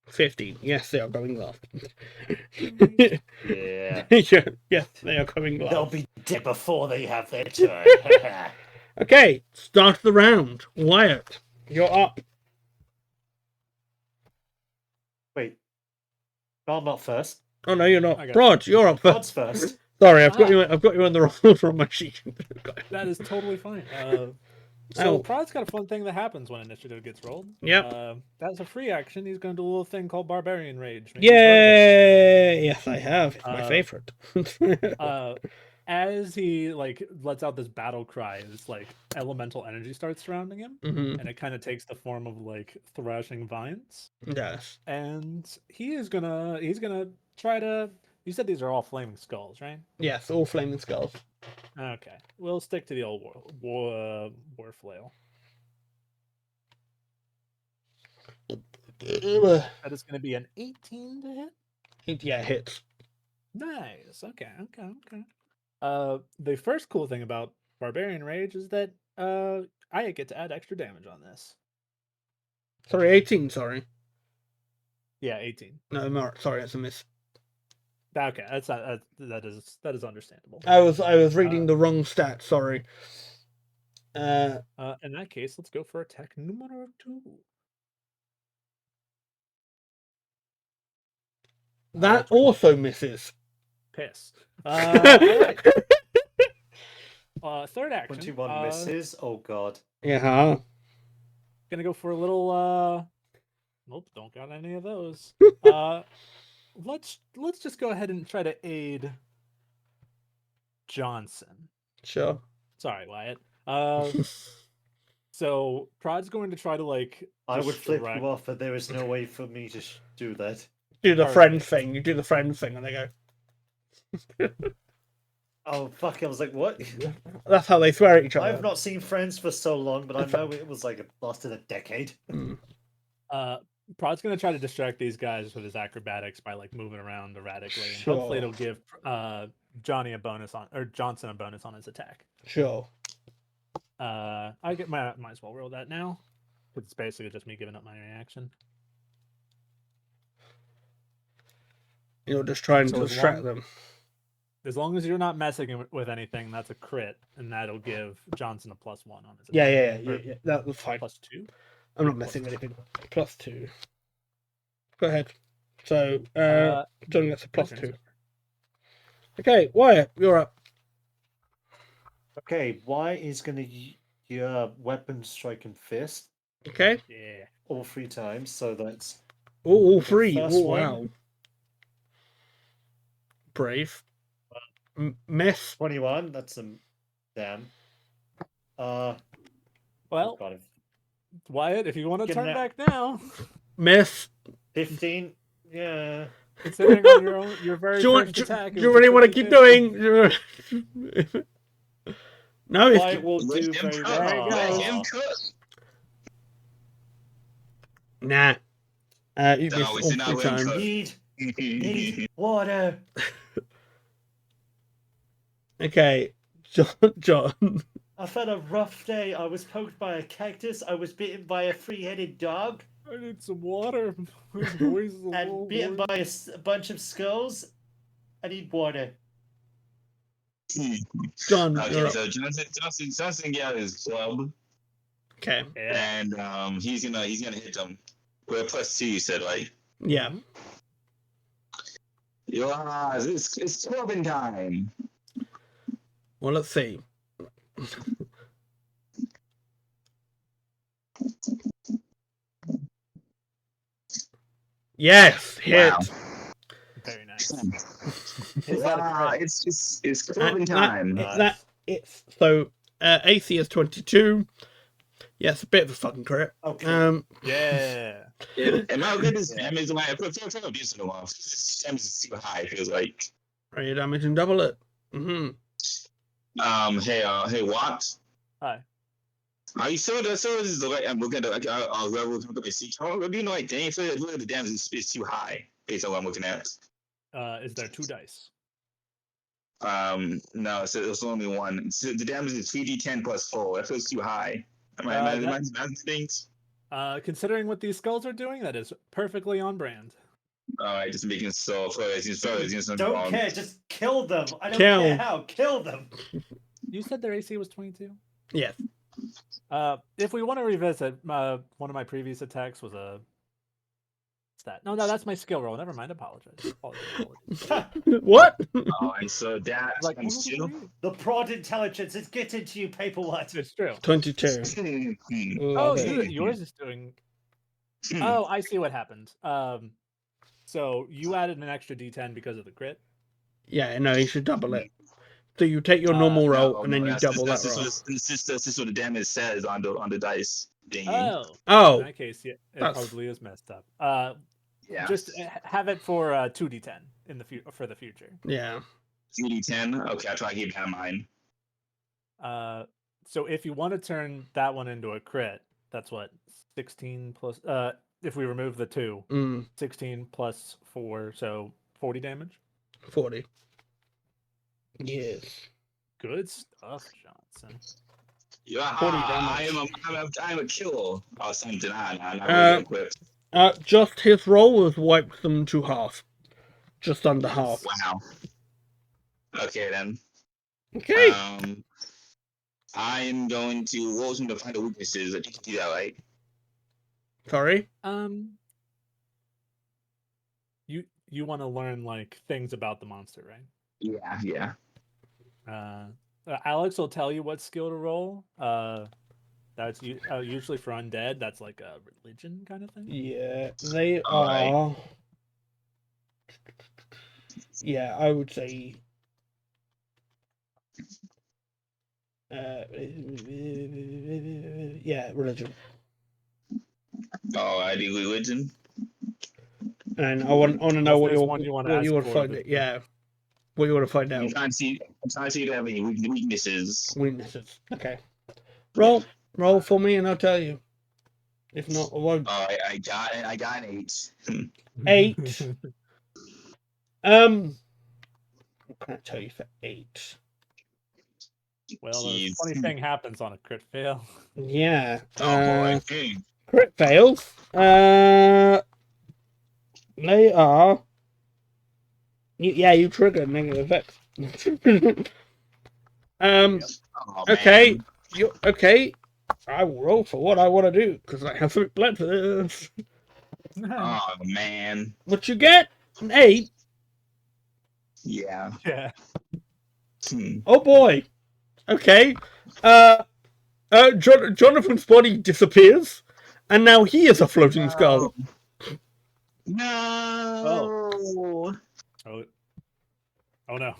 15. Yes, they are going last. Yeah. Yeah, yes, they are going last. They'll be dead before they have their turn. Okay, start the round. Wyatt, you're up. Wait. No, I'm not first. Oh no, you're not. I got Rod, you're up Rod's first. first. Sorry, I've got you on the wrong order on my sheet. That is totally fine. So Oh. Prod's got a fun thing that happens when initiative gets rolled. Yep. That's a free action. He's going to do a little thing called Barbarian Rage. Maybe Yay! Yes, I have. It's my favorite. As he lets out this battle cry, this elemental energy starts surrounding him, Mhm. and it kind of takes the form of thrashing vines. Yes. And he's gonna try to. You said these are all flaming skulls, right? Yes, all flaming skulls. Okay, we'll stick to the old war flail. That is going to be an 18 to hit. Yeah, hits. Nice. Okay. The first cool thing about Barbarian Rage is that I get to add extra damage on this. Sorry, 18. Sorry. Yeah, 18. No, Mark. Sorry, that's a miss. Okay, that's not, that is understandable. I was reading the wrong stat. Sorry. In that case, let's go for attack numero 2. That also misses. Piss. All right. Third action. 21 misses. Oh god. Yeah. Gonna go for a little. Nope, don't got any of those. Let's just go ahead and try to aid Johnson. Sure. Sorry, Wyatt. So Prod's going to try to like. I would flip distract- you off, but there is no way for me to do that. Do the friend Perfect. thing. You do the friend thing, and they go. Oh fuck! I was like, what? That's how they swear at each other. I've not seen Friends for so long, but I know it was like it lasted a decade. Mm. Prod's gonna try to distract these guys with his acrobatics by like moving around erratically, and Sure. hopefully it'll give Johnny a bonus on or Johnson a bonus on his attack. Sure. I might as well roll that now. It's basically just me giving up my reaction. You're just trying So to as distract long- them. As long as you're not messing with anything, that's a crit, and that'll give Johnson a +1 on his Yeah, attack. yeah, yeah, Or yeah. That was fine. +2. I'm not Plus messing with two. anything. +2. Go ahead. So, John gets a my turn, +2. sir. Okay, Wyatt, you're up. Okay, Y is gonna weapon strike and fist Okay. Yeah. all 3 times, so that's All The three. first Oh, one. wow. Brave. Miss. 21. That's a damn. Oh Well, God, Wyatt, if you want to Get turn an back now, Miss. 15. Yeah. considering on your very Do you, want, first do, attack, do you really want to keep doing? No, Y it's will Let do him very cook. There you well. go. Let him Aw. cook. nah. You No, missed we all should not 3 let him times. cook. Need water. Okay, John. I've had a rough day. I was poked by a cactus. I was bitten by a 3-headed dog. I need some water. My voice is a little And bitten hoarse. by a bunch of skulls. I need water. John, you're Okay, up. so Johnson got his club, Okay, Yeah. and he's gonna hit them. With a +2, you said, right? yeah. Mhm. Yeah, it's clubbing time. Well, let's see. Yes, hit. Wow. Very nice. Is that a Wow, crit? it's clubbing time. It's so AC is 22. Yeah, it's a bit of a fucking crit. Okay. Yeah. Am I good as Yeah. damage? Like, I put a decent amount. This damage is too high. It feels like. Rate damage and double it. Hey, Watt. Hi. Are you sure that so is the right? I'm looking at I'll look at my seat. Do you know like dang? So the damage is too high based on what I'm looking at. Is there 2 dice? No, so it's only 1. So the damage is 3d10 + 4. That feels too high. Am I things? Considering what these skulls are doing, that is perfectly on brand. Alright, just making so something Don't wrong. care. Just kill them. I don't Kill. care how. Kill them. You said their AC was 22? Yes. If we want to revisit, one of my previous attacks was a stat. No, that's my skill roll. Never mind. Apologize. What? Oh, and so that's Like, comes to. The prod intelligence is getting to you, paperwhite. it's true. 22. Oh, Love it. yours is doing. Oh, I see what happened. So you added an extra D10 because of the crit. Yeah, no, you should double it. So you take your normal roll and then you double that roll. This is what the damage says on the dice thingy. Oh. Oh, In that case, yeah, it that's- probably is messed up. Yeah. Just have it for 2d10 in the for the future. yeah. 3d10. Okay, I'll try to keep that in mind. So if you want to turn that one into a crit, that's what 16 plus. If we remove the 2, 16 plus 4, so 40 damage. 40. Yes. Good stuff, Johnson. Yeah, 40 I'm a killer or something. I'm really equipped. Just his roll has wiped them to half. Just under half. Wow. Okay then. Okay. I am going to roll some to find the weaknesses. I think you can do that, right? Sorry? You want to learn like things about the monster, right? Yeah. Alex will tell you what skill to roll. That's usually for undead. That's like a religion kind of thing. Yeah, they Alright. are. Yeah, I would say. Yeah, religion. Alrighty, religion. And I want to know Unless what there's one you want to ask you want to for, find but- it. Yeah, what you want to find I'm out. trying to see if you have any weaknesses. Weaknesses. Okay. Roll for me, and I'll tell you. If not, I won't. Alright, I got an 8. 8. What can I tell you for 8? Well, a Jeez. funny thing happens on a crit fail. Yeah. Oh boy. Hmm. Crit fails. They are. You trigger negative effects. Oh, Okay. man. You okay? I will roll for what I want to do because I have some blood for this. Oh man. What you get? An 8. Yeah. Yeah. Hmm. Oh boy. Okay. Jonathan's body disappears, and now he is a floating skull. No. Oh. Oh no.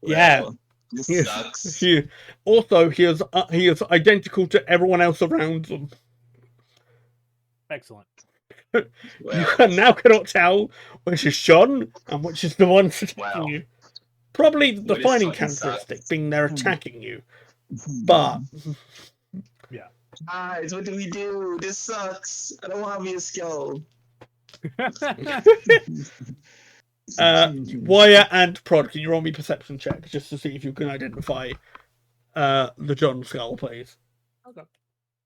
Yeah. Well, this Yes. sucks. He is identical to everyone else around them. Excellent. You Well, now cannot tell which is Sean and which is the one attacking Wow. you. Probably the What is defining fucking characteristic sucks? being they're attacking you. But guys, what do we do? This sucks. I don't want to be a skull. Wire and Prod, can you roll me perception check just to see if you can identify the John skull, please? Okay.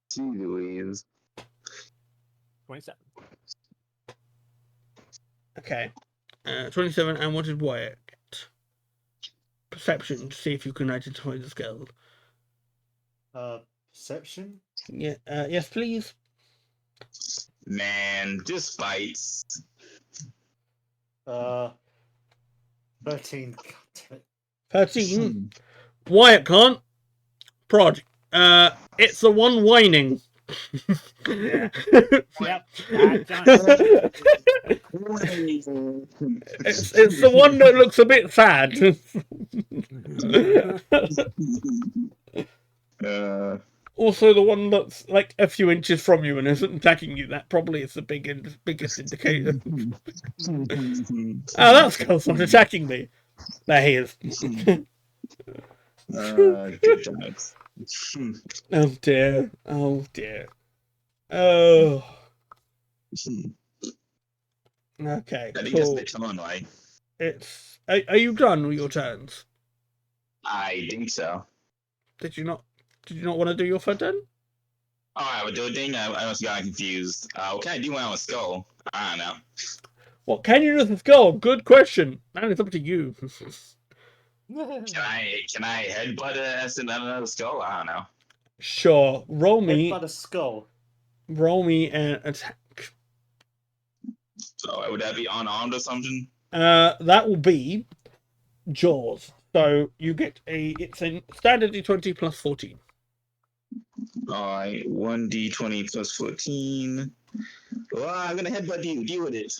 Gee Louise. 27. Okay. 27, and what did Wyatt get? Perception to see if you can identify the skull. Perception. Yeah. Yes, please. Man, this bites. 13. God damn it. 13. Wyatt can't. Prod. It's the one whining. Yep. It's the one that looks a bit sad. Also, the one that's like a few inches from you and isn't attacking you. That probably is the biggest indicator. Oh, that skull's not attacking me. There he is. Good times. Oh dear. Oh dear. Oh. Okay. I think that's Cool. the tone, right? It's. Are you done with your turns? I think so. Did you not want to do your third turn? Alright, we'll do a thing. I almost got confused. What can I do when I'm a skull? I don't know. What can you do with the skull? Good question. Now it's up to you. Can I headbutt another skull? I don't know. Sure. Roll me. Headbutt a skull. Roll me an attack. So would that be unarmed or something? That will be Jaws. So you get it's a standard D20 plus 14. Alright, 1d20 plus 14. Well, I'm gonna headbutt you. Deal with it.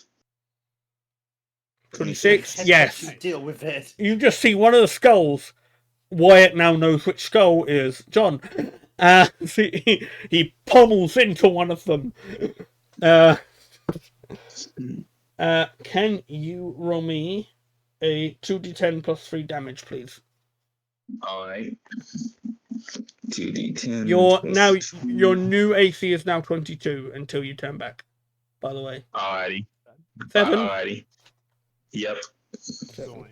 26. Headbutt Yes. you, deal with it. You just see one of the skulls. Wyatt now knows which skull is John. He pommels into one of them. Can you roll me a 2d10 plus 3 damage, please? Alright. 2d10. Your new AC is now 22 until you turn back. By the way. Alrighty. 7. Alrighty. Yep. 7.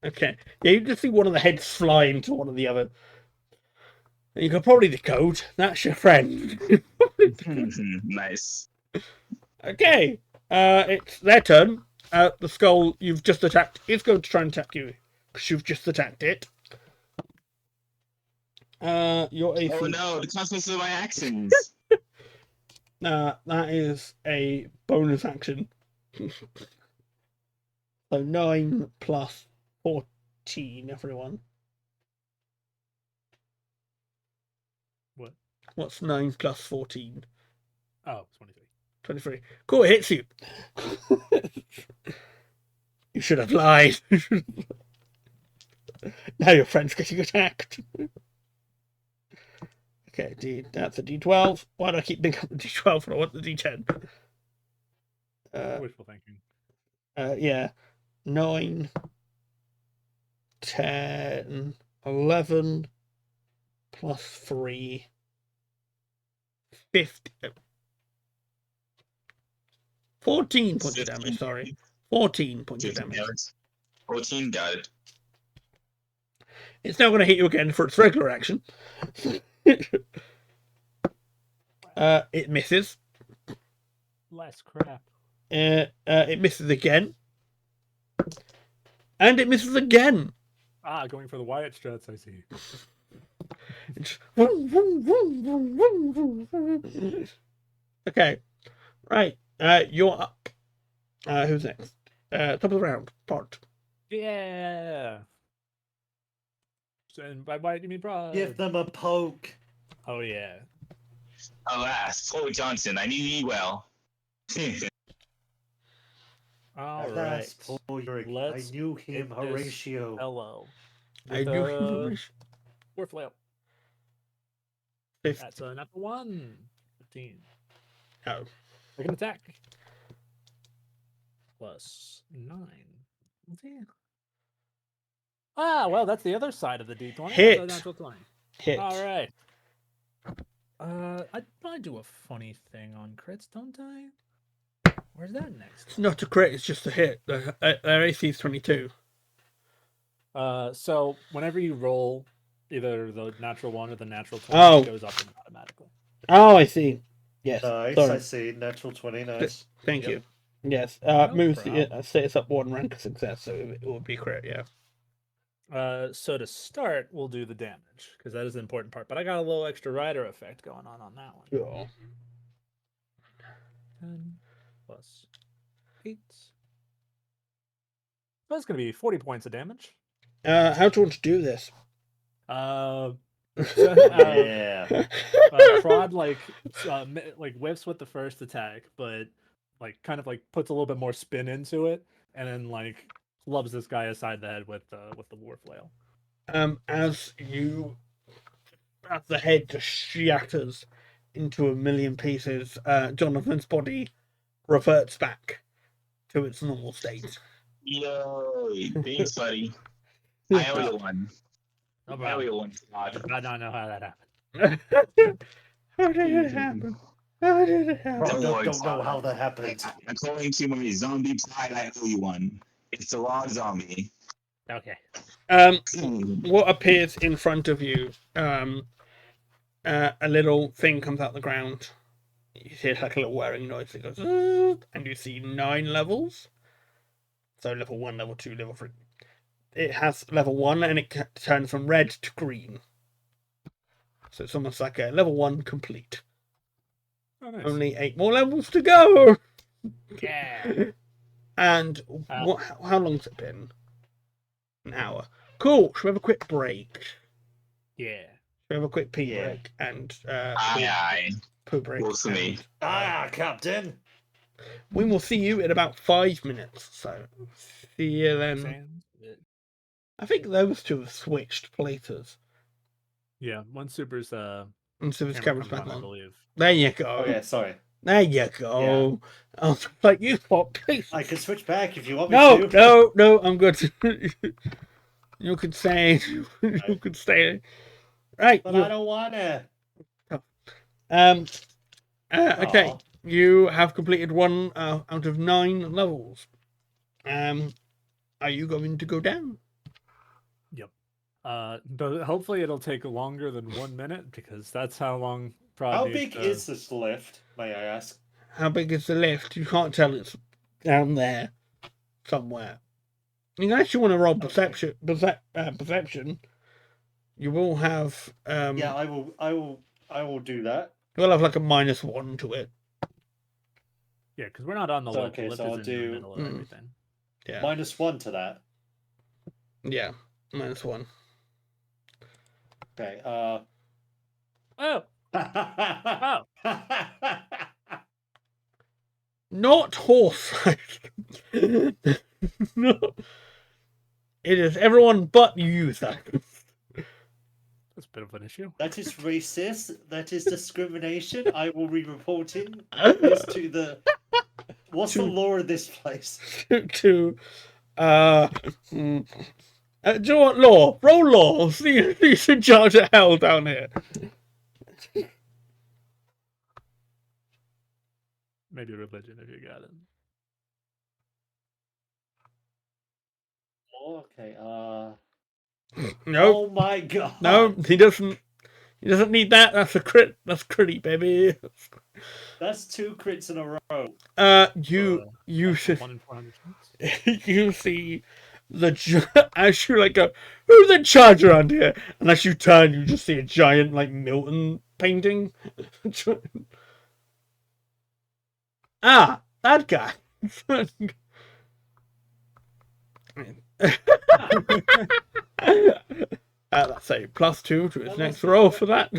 Okay. Yeah, you just see one of the heads fly into one of the other. You can probably decode. That's your friend. Nice. Okay. It's their turn. The skull you've just attacked is going to try and attack you because you've just attacked it. Your AC. Oh no, the consequences of my actions. That is a bonus action. So 9 plus 14, everyone. What? What's 9 plus 14? Oh, 23. 23. Cool, it hits you. You should have lied. Now your friend's getting attacked. Okay, that's a D12. Why do I keep thinking of the D12 when I want the D10? Wishful thinking. Yeah. 9, 10, 11, plus 3, 50. 14 points of damage, sorry. 14 points of 15 damage. 14, got it. It's now going to hit you again for its regular action. It misses. Less crap. It misses again. And it misses again. Ah, going for the Wyatt struts, I see. Okay. Right. You're up. Who's next? Top of the round. Part. Yeah. And by Wyatt, you mean Prod? Give them a poke. Oh, yeah. Alas, Chloe Johnson, I knew you well. All Alas, right. poor Yorick, I Let's knew him, get this Horatio. Hello. I do. Four flail. 50. That's a natural 1. 15. Oh. Make an attack. Plus 9. Okay. Ah, well, that's the other side of the D20. Hit. That's a natural 20. Hit. All right. I do a funny thing on crits, don't I? Where's that next? It's not a crit, it's just a hit. Their AC is 22. So whenever you roll either the natural 1 or the natural 20, Oh. it goes up automatically. Oh, I see. Yes. Nice, Sorry. I see. Natural 20, nice. Thank Yep. you. Yes. No Moves problem. status up 1 rank of success, so it would be crit, yeah. So to start, we'll do the damage because that is the important part. But I got a little extra rider effect going on that one. Sure. 10 plus 8. That's going to be 40 points of damage. How do you want to do this? Yeah. Prod whiffs with the first attack, but like kind of like puts a little bit more spin into it, and then like clubs this guy aside the head with the war flail. As the head just shatters into a million pieces, Jonathan's body reverts back to its normal state. Yay, thanks, buddy. I owe you one. No I owe you problem. one, Todd. I don't know how that happened. How did it happen? How did it happen? Don't worry, know Todd. how that happened. According to my zombie pride, I owe you one. It's the raw zombie. Okay. What appears in front of you? A little thing comes out the ground. You hear like a little whirring noise. It goes, and you see 9 levels. So level 1, level 2, level 3. It has level 1, and it turns from red to green. So it's almost like a level 1 complete. Oh, nice. Only 8 more levels to go. Yeah. And how long's it been? An hour. Cool. Should we have a quick break? Yeah. Should we have a quick pee Yeah. break and Aye, poo break? Works for me. Ah, Captain. We will see you in about 5 minutes. So see you then. Sounds good. I think those two have switched places. Yeah. One super's And so his camera camera's comes back on, I on. believe. There you go. Oh, yeah, sorry. There you go. I was like, you spot, please. I can switch back if you want me No, to. no, I'm good. You could stay. You could stay. Right. But I don't want to. Okay. Aw. You have completed 1 out of 9 levels. Are you going to go down? Yep. But hopefully it'll take longer than 1 minute because that's how long. How big is this lift, may I ask? How big is the lift? You can't tell. It's down there somewhere. Unless you want to roll perception, you will have. Yeah, I will do that. You'll have like a -1 to it. Yeah, because we're not on the So, lift. okay, The lift so is I'll in do- the middle of everything. Yeah. -1 to that. Yeah. -1. Okay. Oh, oh. Not horse. No. It is everyone but you, Zach. That's a bit of an issue. That is racist. That is discrimination. I will be reporting this to the. What's the law in this place? Do you want law? Roll law. See who's in charge of hell down here. Maybe religion if you got it. Okay. No, Oh my god. no, he doesn't. He doesn't need that. That's a crit. That's critty, baby. That's 2 crits in a row. You should. 1 in 400 chance. You see as you like go, who's in charge around here? And as you turn, you just see a giant like Milton painting. Ah, that guy. That's a +2 to his next roll for that.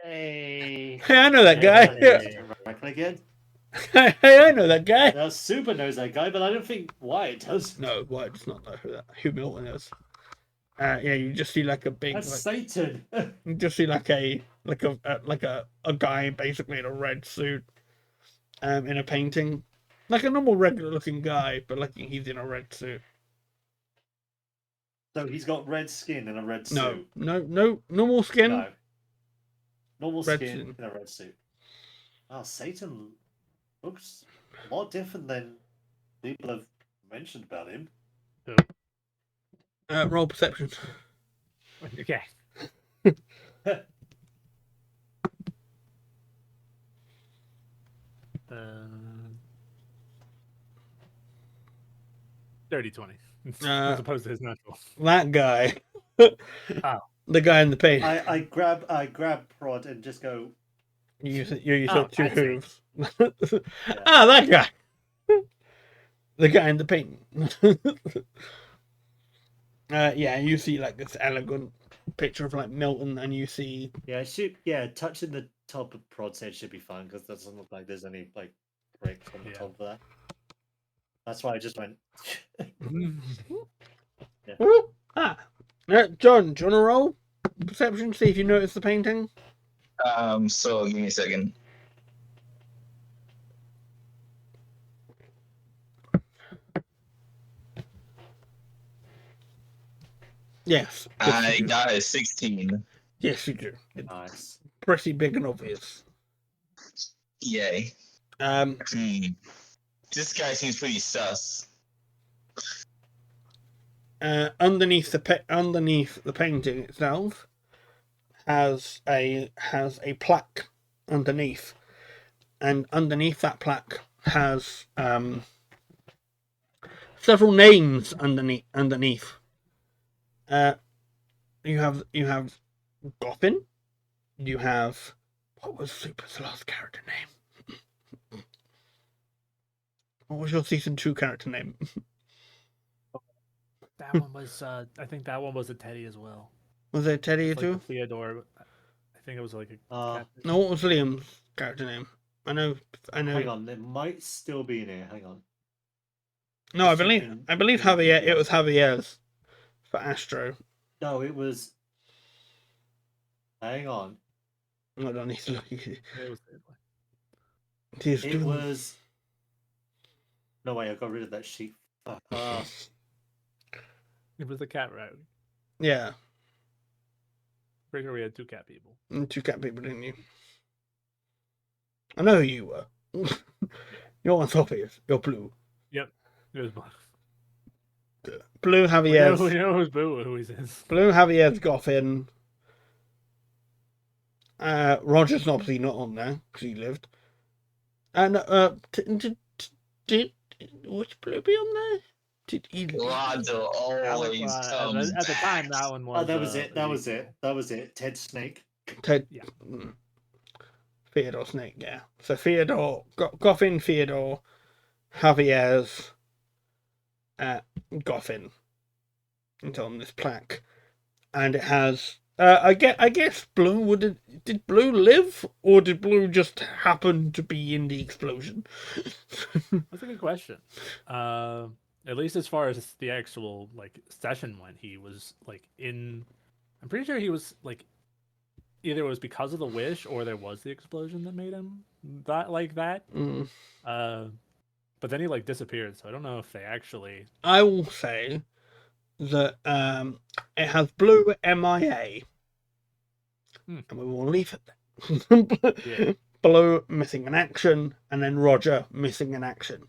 Hey. Hey, I know that guy. Again. Hey, I know that guy. Now Super knows that guy, but I don't think Wyatt does. No, why does not know who Milton is? Yeah, you just see like a big. That's Like, Satan. you just see like a guy basically in a red suit, in a painting, like a normal regular looking guy, but like he's in a red suit. So he's got red skin and a red No, suit. no, normal skin. No. Normal Red skin suit. in a red suit. Oh, Satan looks a lot different than people have mentioned about him. Roll perception. Okay. 30-20. As opposed to his natural. That guy. Oh. The guy in the paint. I grab Prod and just go. You use Oh, two that's it. hooves. Ah, that guy. The guy in the paint. Yeah, you see like this elegant picture of like Milton, and you see Touching the top of Prod's head should be fine because it doesn't look like there's any like bricks on the top of that. That's why I just went. John, do you want to roll perception? See if you notice the painting. So give me a second. Yes. I got a 16. Yes, you do. It's Nice. pretty big and obvious. Yay. Um, This guy seems pretty sus. underneath the painting itself has a plaque underneath, and underneath that plaque has several names underneath. You have Goffin. You have, what was Super's last character name? What was your season 2 character name? That one was, I think that one was a Teddy as well. Was it Teddy It's like too? a Theodore. I think it was like a cat. No, what was Liam's character name? I know. Hang on, it might still be in here. Hang on. No, I believe Javier. It was Javier's for Astro. No, it was. Hang on. Hold on, he's looking. It was. It was. No way! I got rid of that sheet. It was the cat route. Yeah, Pretty sure we had 2 cat people. 2 cat people, didn't you? I know who you were. You're on top of it. You're blue. Yep. It was Blue Javier's. We know who's Boo, who he is. Blue Javier's Goffin. Roger's obviously not on there because he lived. And did which Blue be on there? Did he? Roger always comes At the time, that one was. Oh, that was it. That was it. That was it. Ted Snake. Ted. Yeah. Theodore Snake, yeah. So Theodore, Goffin, Theodore, Javier's, Goffin. It's on this plaque, and it has I guess Blue did Blue live, or did Blue just happen to be in the explosion? That's a good question. At least as far as the actual like session went, he was like in. I'm pretty sure he was like either it was because of the wish or there was the explosion that made him that. Mm. But then he like disappeared, so I don't know if they actually. I will say that it has Blue MIA, and we will leave it there. Yeah. Blue missing in action, and then Roger missing in action.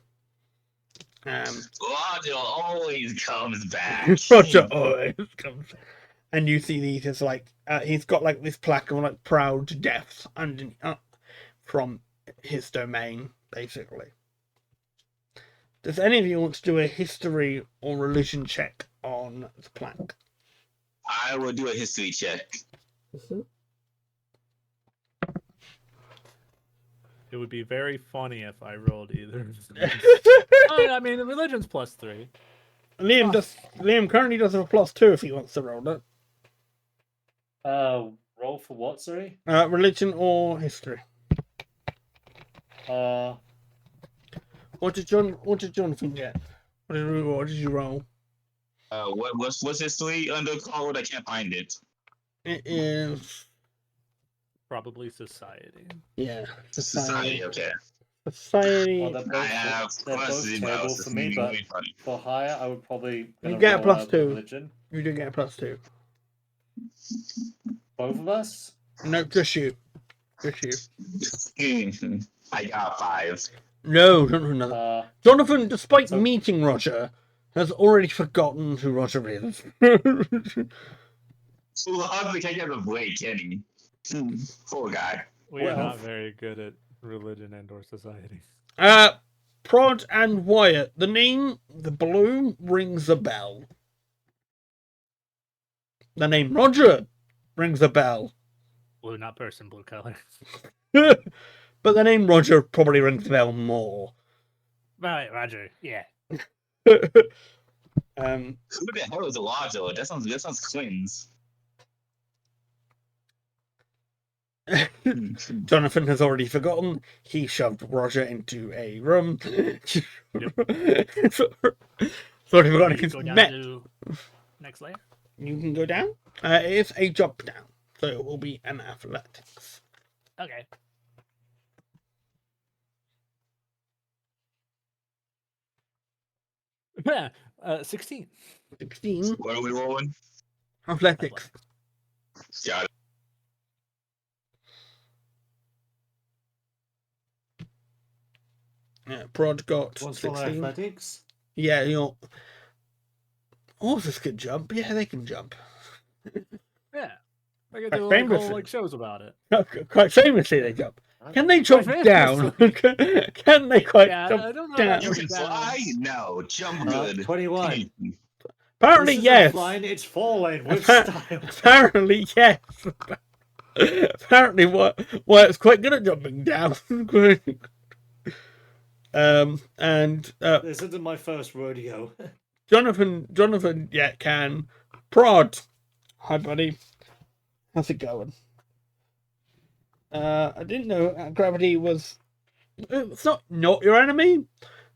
Roger always comes back. Roger always comes, and you see these as like he's got like this plaque of like proud deaths underneath from his domain, basically. Does any of you want to do a history or religion check on the plaque? I will do a history check. It would be very funny if I rolled either. I mean, religion's +3. Liam currently does have a +2 if he wants to roll it. Roll for what? Sorry. Religion or history. What did Jonathan get? What did you roll? What's history under code? I can't find it. It is Probably society. yeah Society. Okay. Society. Well, they're both terrible for me, but for higher, I would probably. You get a roll +2. Religion. You do get a +2. Both of us. No, just you. I got 5. No, no. Jonathan, despite meeting Roger, has already forgotten who Roger is. So hardly can get a break, can he? Poor guy. We are not very good at religion and/or society. Prod and Wyatt. The name, the Blue, rings a bell. The name Roger rings a bell. Blue, not person, blue color. But the name Roger probably rings a bell more. Right, Roger. Yeah. Who the hell is a Roger? That sounds twins. Jonathan has already forgotten. He shoved Roger into a room. Sort of forgotten his Go down met. to next layer. You can go down. It is a jump down, so it will be an athletics. Okay. Yeah, 16. 16. What are we rolling? Athletics. Got it. Yeah, Prod got What's for 16. athletics? Yeah, you're. Horses can jump. Yeah, they can jump. Yeah. I get Quite to famous. whole shows about it. Quite famously, they jump. Can they jump Quite down? Can they quite Yeah, I jump don't know down? about You can down. fly? No, jump good. 21. Apparently, This isn't yes. flying, it's falling with style. Apparently, yes. Apparently, it's quite good at jumping down. And This isn't my first rodeo. Jonathan, yeah, can. Prod. Hi, buddy. How's it going? I didn't know gravity was. It's not your enemy.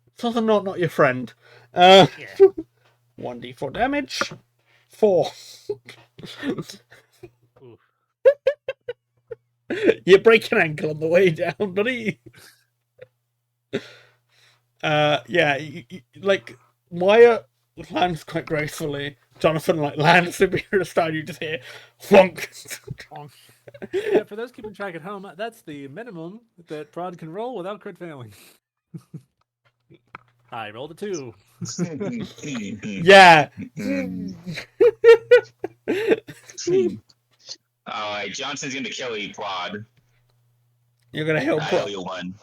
It's also not your friend. Yeah. 1d4 damage. 4. Oof. You break an ankle on the way down, buddy. Yeah, like Wyatt lands quite gracefully. Jonathan lands superior style. You just hear flunk. Yeah, for those keeping track at home, that's the minimum that Prod can roll without crit failing. I rolled a 2. Yeah. Alright, Johnson's gonna kill you, Prod. You're gonna help I owe Prod. you one.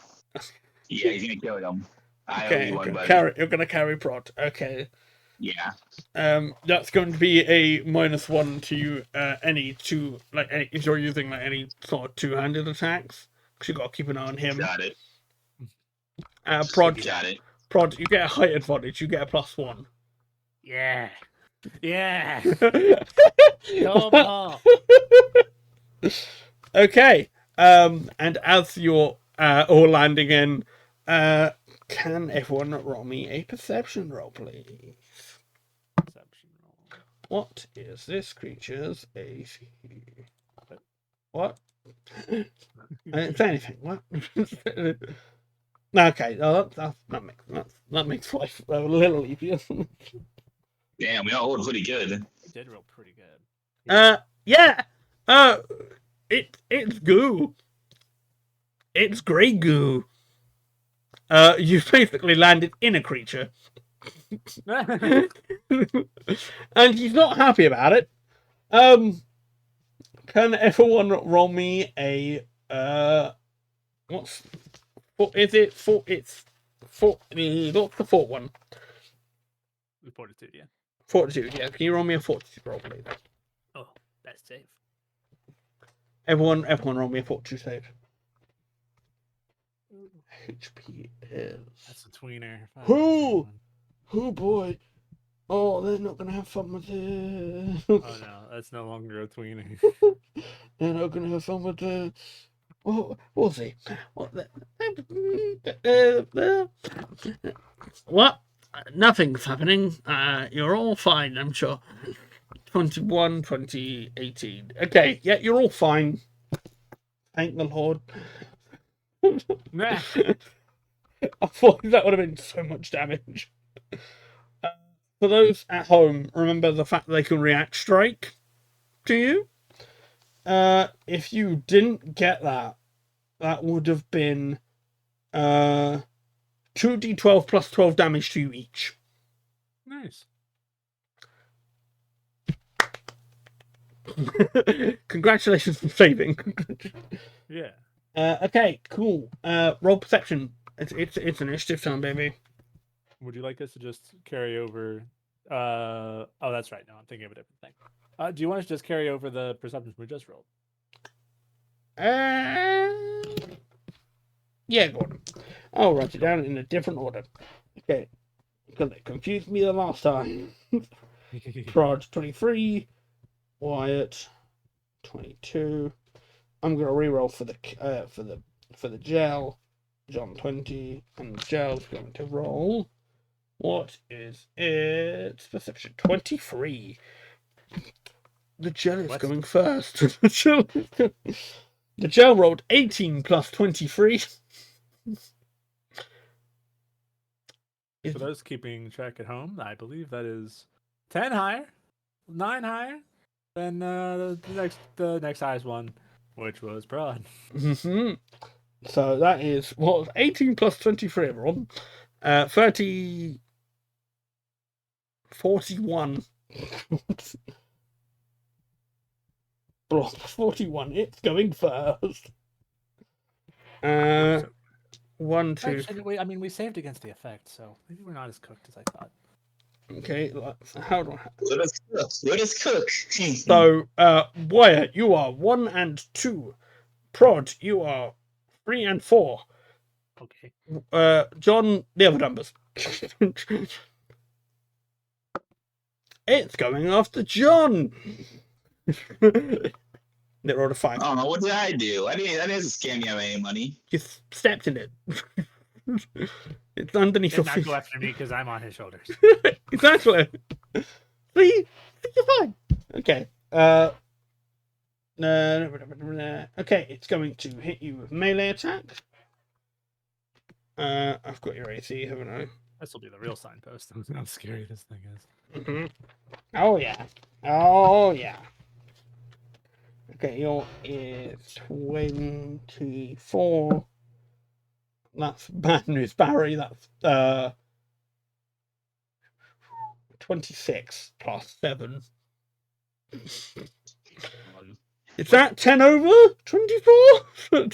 Yeah, he's gonna kill him. I owe Okay, you one, buddy. you're gonna carry Prod. Okay. Yeah. That's going to be a -1 to any two, if you're using any sort of two-handed attacks, because you got to keep an eye on him. Got it. Prod, Got it. you get a height advantage. You get a +1. Yeah. Yeah. Go ball. Okay. And as you're all landing in, can everyone roll me a perception roll, please? Perception roll. What is this creature's AC? What? I didn't say anything. What? Okay, that makes life a little easier. Damn, we all rolled pretty good. You did roll pretty good. Yeah. It's goo. It's grey goo. You've basically landed in a creature. And he's not happy about it. Can everyone roll me a what's is it for? It's for what's the fort one? Fortitude, yeah. Fortitude. Yeah. Can you roll me a fortitude roll, please? Oh, that's safe. Everyone, roll me a fortitude save. HP is. That's a tweener. Who? Oh boy. Oh, they're not gonna have fun with it. Oh no, that's no longer a tweener. They're not gonna have fun with it. Oh, we'll see. What? Nothing's happening. You're all fine, I'm sure. 2018. Okay, yeah, you're all fine. Thank the Lord. Nah. I thought that would have been so much damage. For those at home, remember the fact that they can react strike to you. If you didn't get that, that would have been 2d12 plus 12 damage to you each. Nice. Congratulations for saving. Yeah. Okay, cool. Roll perception. It's initiative time, baby. Would you like us to just carry over? Oh, that's right. No, I'm thinking of a different thing. Do you want us to just carry over the perceptions we just rolled? Yeah, Gordon. I'll write it down in a different order. Okay, because it confused me the last time. Prod 23, Wyatt 22. I'm gonna reroll for the gel. John 20, and gel's going to roll. What is its perception? 23. The gel is going first. The gel rolled 18 plus 23. For those keeping track at home, I believe that is 10 higher, 9 higher than the next highest one, which was Prod. Mm-hmm. So that is what was 18 plus 23, everyone. 30. 41. 41. It's going first. 1, 2. Actually, we saved against the effect, so maybe we're not as cooked as I thought. Okay, how do I? Let us cook. Let us cook. So, Wyatt, you are 1 and 2. Prod, you are 3 and 4. Okay. John, the other numbers. It's going after John. They rolled a 5. I don't know. What did I do? I didn't scam you out of any money. You stepped in it. It's underneath your Did not feet. go after me because I'm on his shoulders. Exactly. See, you're fine. Okay. Okay, it's going to hit you with melee attack. I've got your AC, haven't I? This will be the real signpost of how scary this thing is. Mm-hmm. Oh yeah. Oh yeah. Okay, your is 24. That's bad news, Barry. That's 26 plus 7. Is that 10 over 24?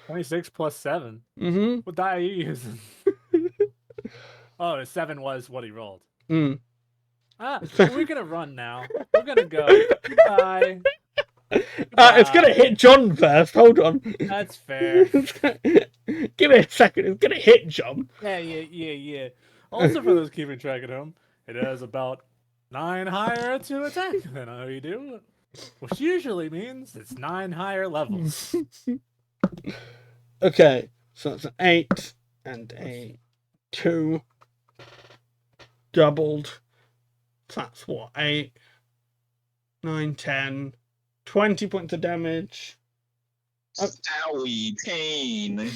26 plus 7. Mm-hmm. What die are you using? Oh, 7 was what he rolled. Mm. We're gonna run now. We're gonna go. Bye. It's gonna hit John first. Hold on. That's fair. Give it a second. It's gonna hit John. Yeah. Also, for those keeping track at home, it has about 9 higher to attack than you do, which usually means it's 9 higher levels. Okay, so that's an 8 and a 2 doubled. So that's what, 8, 9, 10, 20 points of damage. Owie, pain.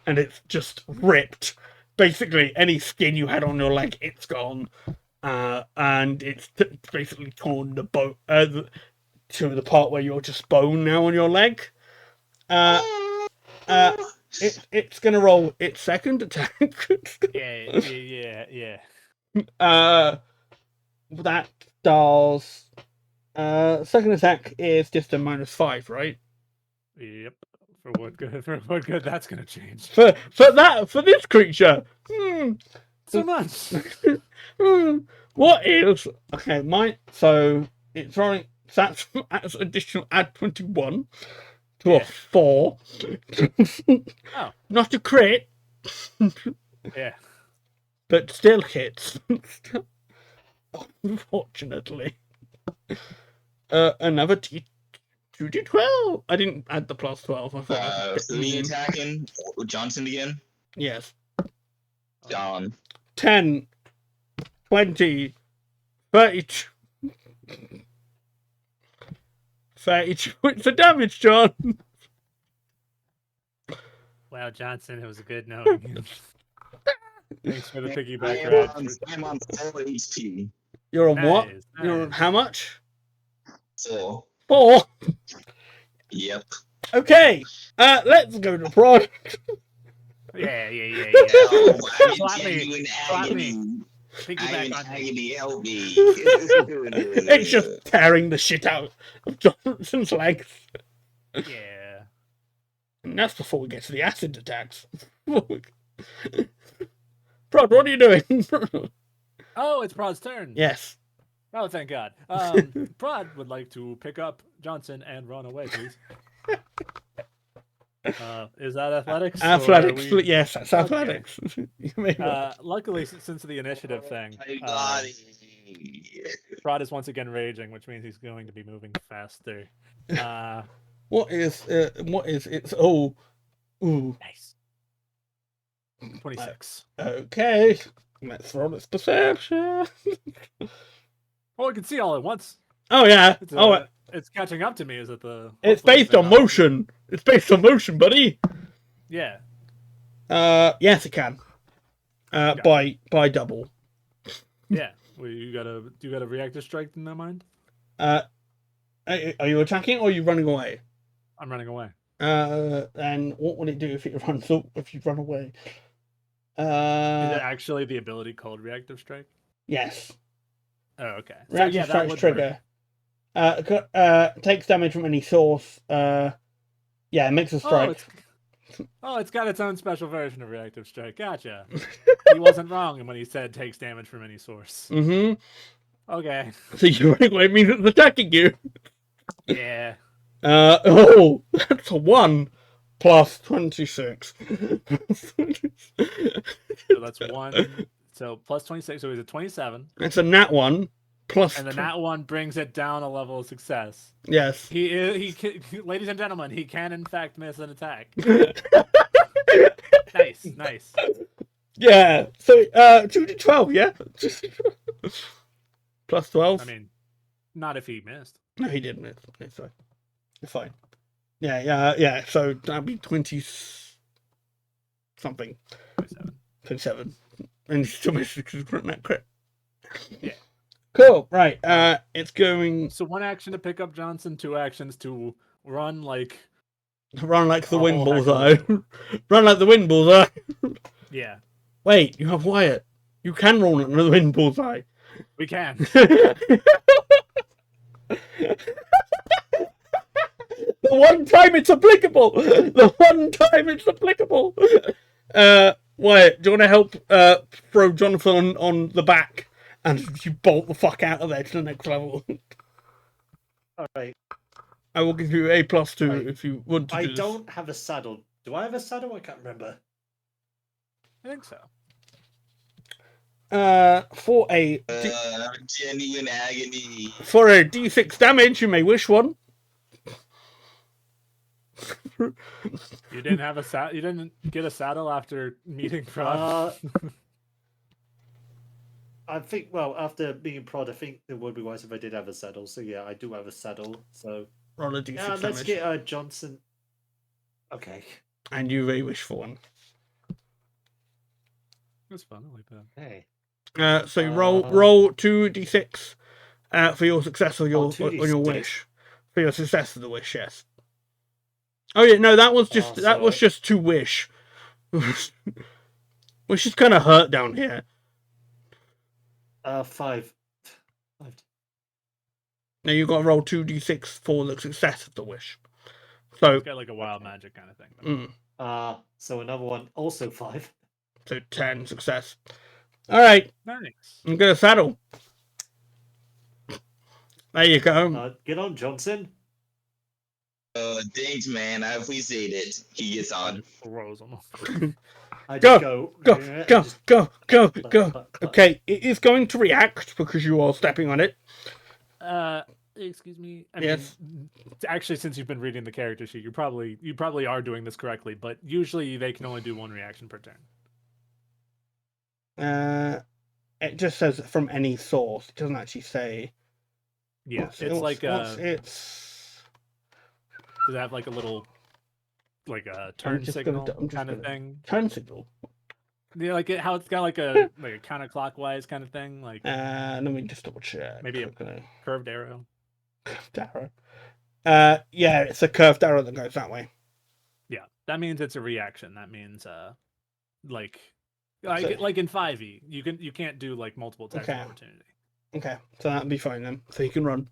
And it's just ripped. Basically, any skin you had on your leg, it's gone. And it's basically torn the bone to the part where you're just bone now on your leg. It's gonna roll its second attack. Yeah. That does. Second attack is just a -5, right? Yep. For what good? For what good? That's gonna change. For this creature. So much. What is okay? So it's rolling. So that's additional. Add 21 to a 4. Oh. Not a crit. Yeah. But still hits. Unfortunately. Another 2d12. I didn't add the +12. I thought. Who are you attacking? Johnson again? Yes. John. 10, 20, 32. 32 points of damage, John. Wow, Johnson, it was good knowing you. Thanks for the piggyback I ride. am on 4 HP. You're on what? Nice, You're on nice. how much? 4. 4. Yep. Okay. Let's go to Prod. Yeah. Oh, I'm in Slap me. genuine Slap me. agony. I'm in Piggyback on me. agony. Help me. It's just tearing the shit out of Johnson's legs. Yeah. And that's before we get to the acid attacks. Prod, what are you doing? Oh, it's Prod's turn. Yes. Oh, thank God. Prod would like to pick up Johnson and run away, please. Is that athletics? or are Athletics. we- Yes, that's Okay. athletics. You may well. Luckily, since the initiative thing, My body. Prod is once again raging, which means he's going to be moving faster. What is it's oh ooh. Nice. 26. Okay. Let's roll its perception. Oh, I can see all at once. Oh yeah. It's catching up to me. Is it the? It's hopefully based on not- motion. It's based on motion, buddy. Yeah. Yes, it can. By double. Yeah. Well, you got a reactor strike in that mind? Are you attacking or are you running away? I'm running away. And what would it do if it runs if you run away? Is it actually the ability called reactive strike? Yes. Oh, okay. Reactive that strike's would trigger. Takes damage from any source. Yeah, makes a strike. It's got its own special version of reactive strike. Gotcha. He wasn't wrong when he said takes damage from any source. Mm-hmm. Okay. So you running away means it's attacking you. Yeah. That's a 1 plus 26. So that's 1. So plus 26. So it's a 27. It's a nat 1 plus. And the nat 1 brings it down a level of success. Yes. Ladies and gentlemen, he can in fact miss an attack. Nice. Yeah. So 2 to 12. Yeah. Plus 12. I mean, not if he missed. No, he didn't miss. Okay, so it's fine. Yeah. So that'd be 20 something. 27. And he still misses because he's putting that crit. Yeah. Cool. Right. It's going So 1 action to pick up Johnson, 2 actions to run like the a wind whole heck bullseye. of Run like the wind bullseye. Yeah, Wait, you have Wyatt. You can roll another wind bullseye. we can. The one time it's applicable. Wyatt, do you want to help throw Jonathan on the back and you bolt the fuck out of there to the next level? All right. I will give you a +2 Right. if you want to. I do this. don't have a saddle. Do I have a saddle? I can't remember. I think so. For a Genuine agony. for a d6 damage, you may wish one. You didn't have a you didn't get a saddle after meeting Prod. I think, well, after being prod, I think it would be wise if I did have a saddle. So yeah, I do have a saddle. So Roll a d6 yeah, let's damage. get Johnson. Okay. And you may wish for one. That's fun. I like that. Hey. So you roll 2d6 for your success or your on your 2d6. wish. For your success of the wish, yes. Oh yeah, no, that was just to wish. Wish is kind of hurt down here. 5. Now you got to roll 2d6 for the success of the wish. So It's got like a wild magic kind of thing. So another one, also 5. So 10 success. All right, Nice. I'm gonna saddle. There you go. Get on, Johnson. Thanks, man. I appreciate it. He gets on. Rolls on. I Go, just go. Go. Okay, it is going to react because you are stepping on it. Excuse me. Yes. Mean, actually, since you've been reading the character sheet, you probably are doing this correctly. But usually, they can only do one reaction per turn. It just says from any source. It doesn't actually say. Yeah, Does it have like a little, like a turn signal kind of thing? Turn signal. Yeah, like how it's got like a counterclockwise kind of thing. Like let me just double check. Maybe a curved arrow. Curved arrow. Yeah, it's a curved arrow that goes that way. Yeah, that means it's a reaction. That means like in 5e, you can't do like multiple attacks of opportunity. Okay, so that'd be fine then. So you can run.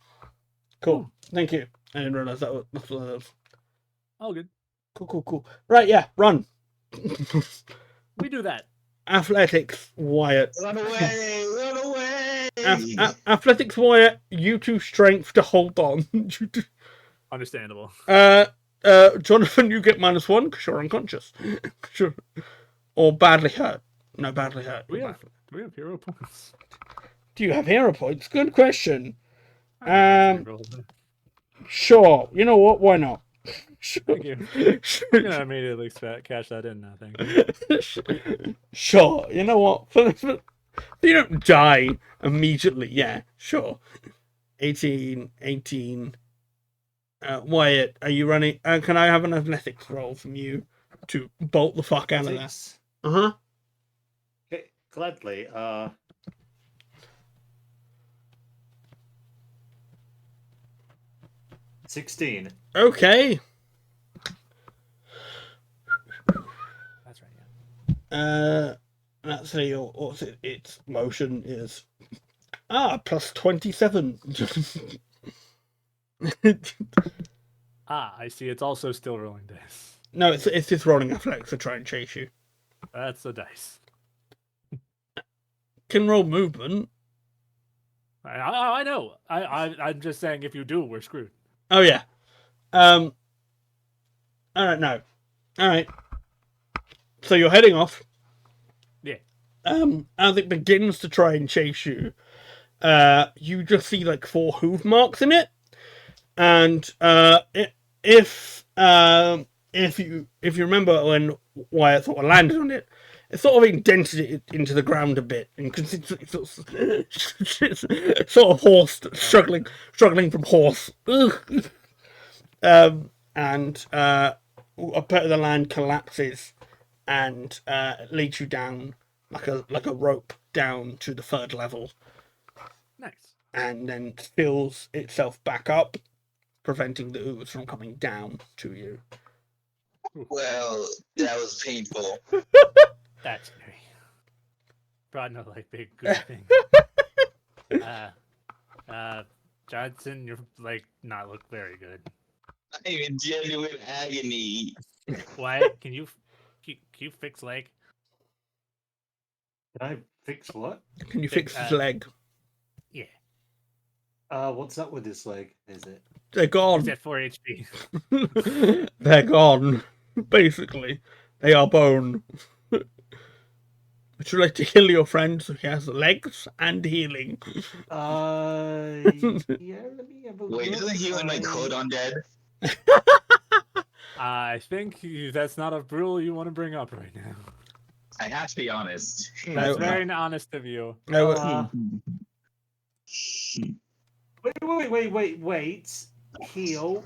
Cool. Thank you. I didn't realize that's what that was. All good. Cool. Right, yeah, run. We do that. Athletics, Wyatt. Run away! Athletics, Wyatt. You two strength to hold on. Understandable. Jonathan, you get -1 because you're unconscious. Sure. Or badly hurt. No, badly hurt. Do we have hero points? Do you have hero points? Good question. Sure. You know what? Why not? Sure. Thank you. I'm gonna immediately cash that in now. Thank you. Sure. You know what? You don't die immediately. Yeah, sure. 18. Wyatt, are you running? Can I have an athletics roll from you to bolt the fuck out of there? Uh-huh. Okay, gladly. 16. Okay. That's right. Yeah. Let's see. What's it? Its motion is plus 27. I see. It's also still rolling dice. No, it's just rolling athletics to try and chase you. That's the dice. Can roll movement. I know. I'm just saying, if you do, we're screwed. Oh yeah. I don't know. All right. So you're heading off. Yeah. As it begins to try and chase you, you just see like 4 hoof marks in it, and if you remember when Wyatt sort of landed on it, it sort of indented it into the ground a bit, and it's sort of horse struggling from horse. And a bit of the land collapses and leads you down like a rope down to the 3rd level. Nice. And then fills itself back up, preventing the ooze from coming down to you. Well, that was painful. That's scary. Brought no like big good thing. Johnson, you're like not look very good. I'm in genuine agony. Wyatt, can you fix leg? Can I fix what? Can you fix his leg? Yeah. What's up with his leg? Is it? They're gone. He's at 4 HP. They're gone. Basically, they are bone. Would you like to heal your friend so he has legs and healing? Yeah, let me have a Wait, look. doesn't healing like code undead? I think that's not a rule you want to bring up right now. I have to be honest. That's No. very honest of you. No, Wait. Heal.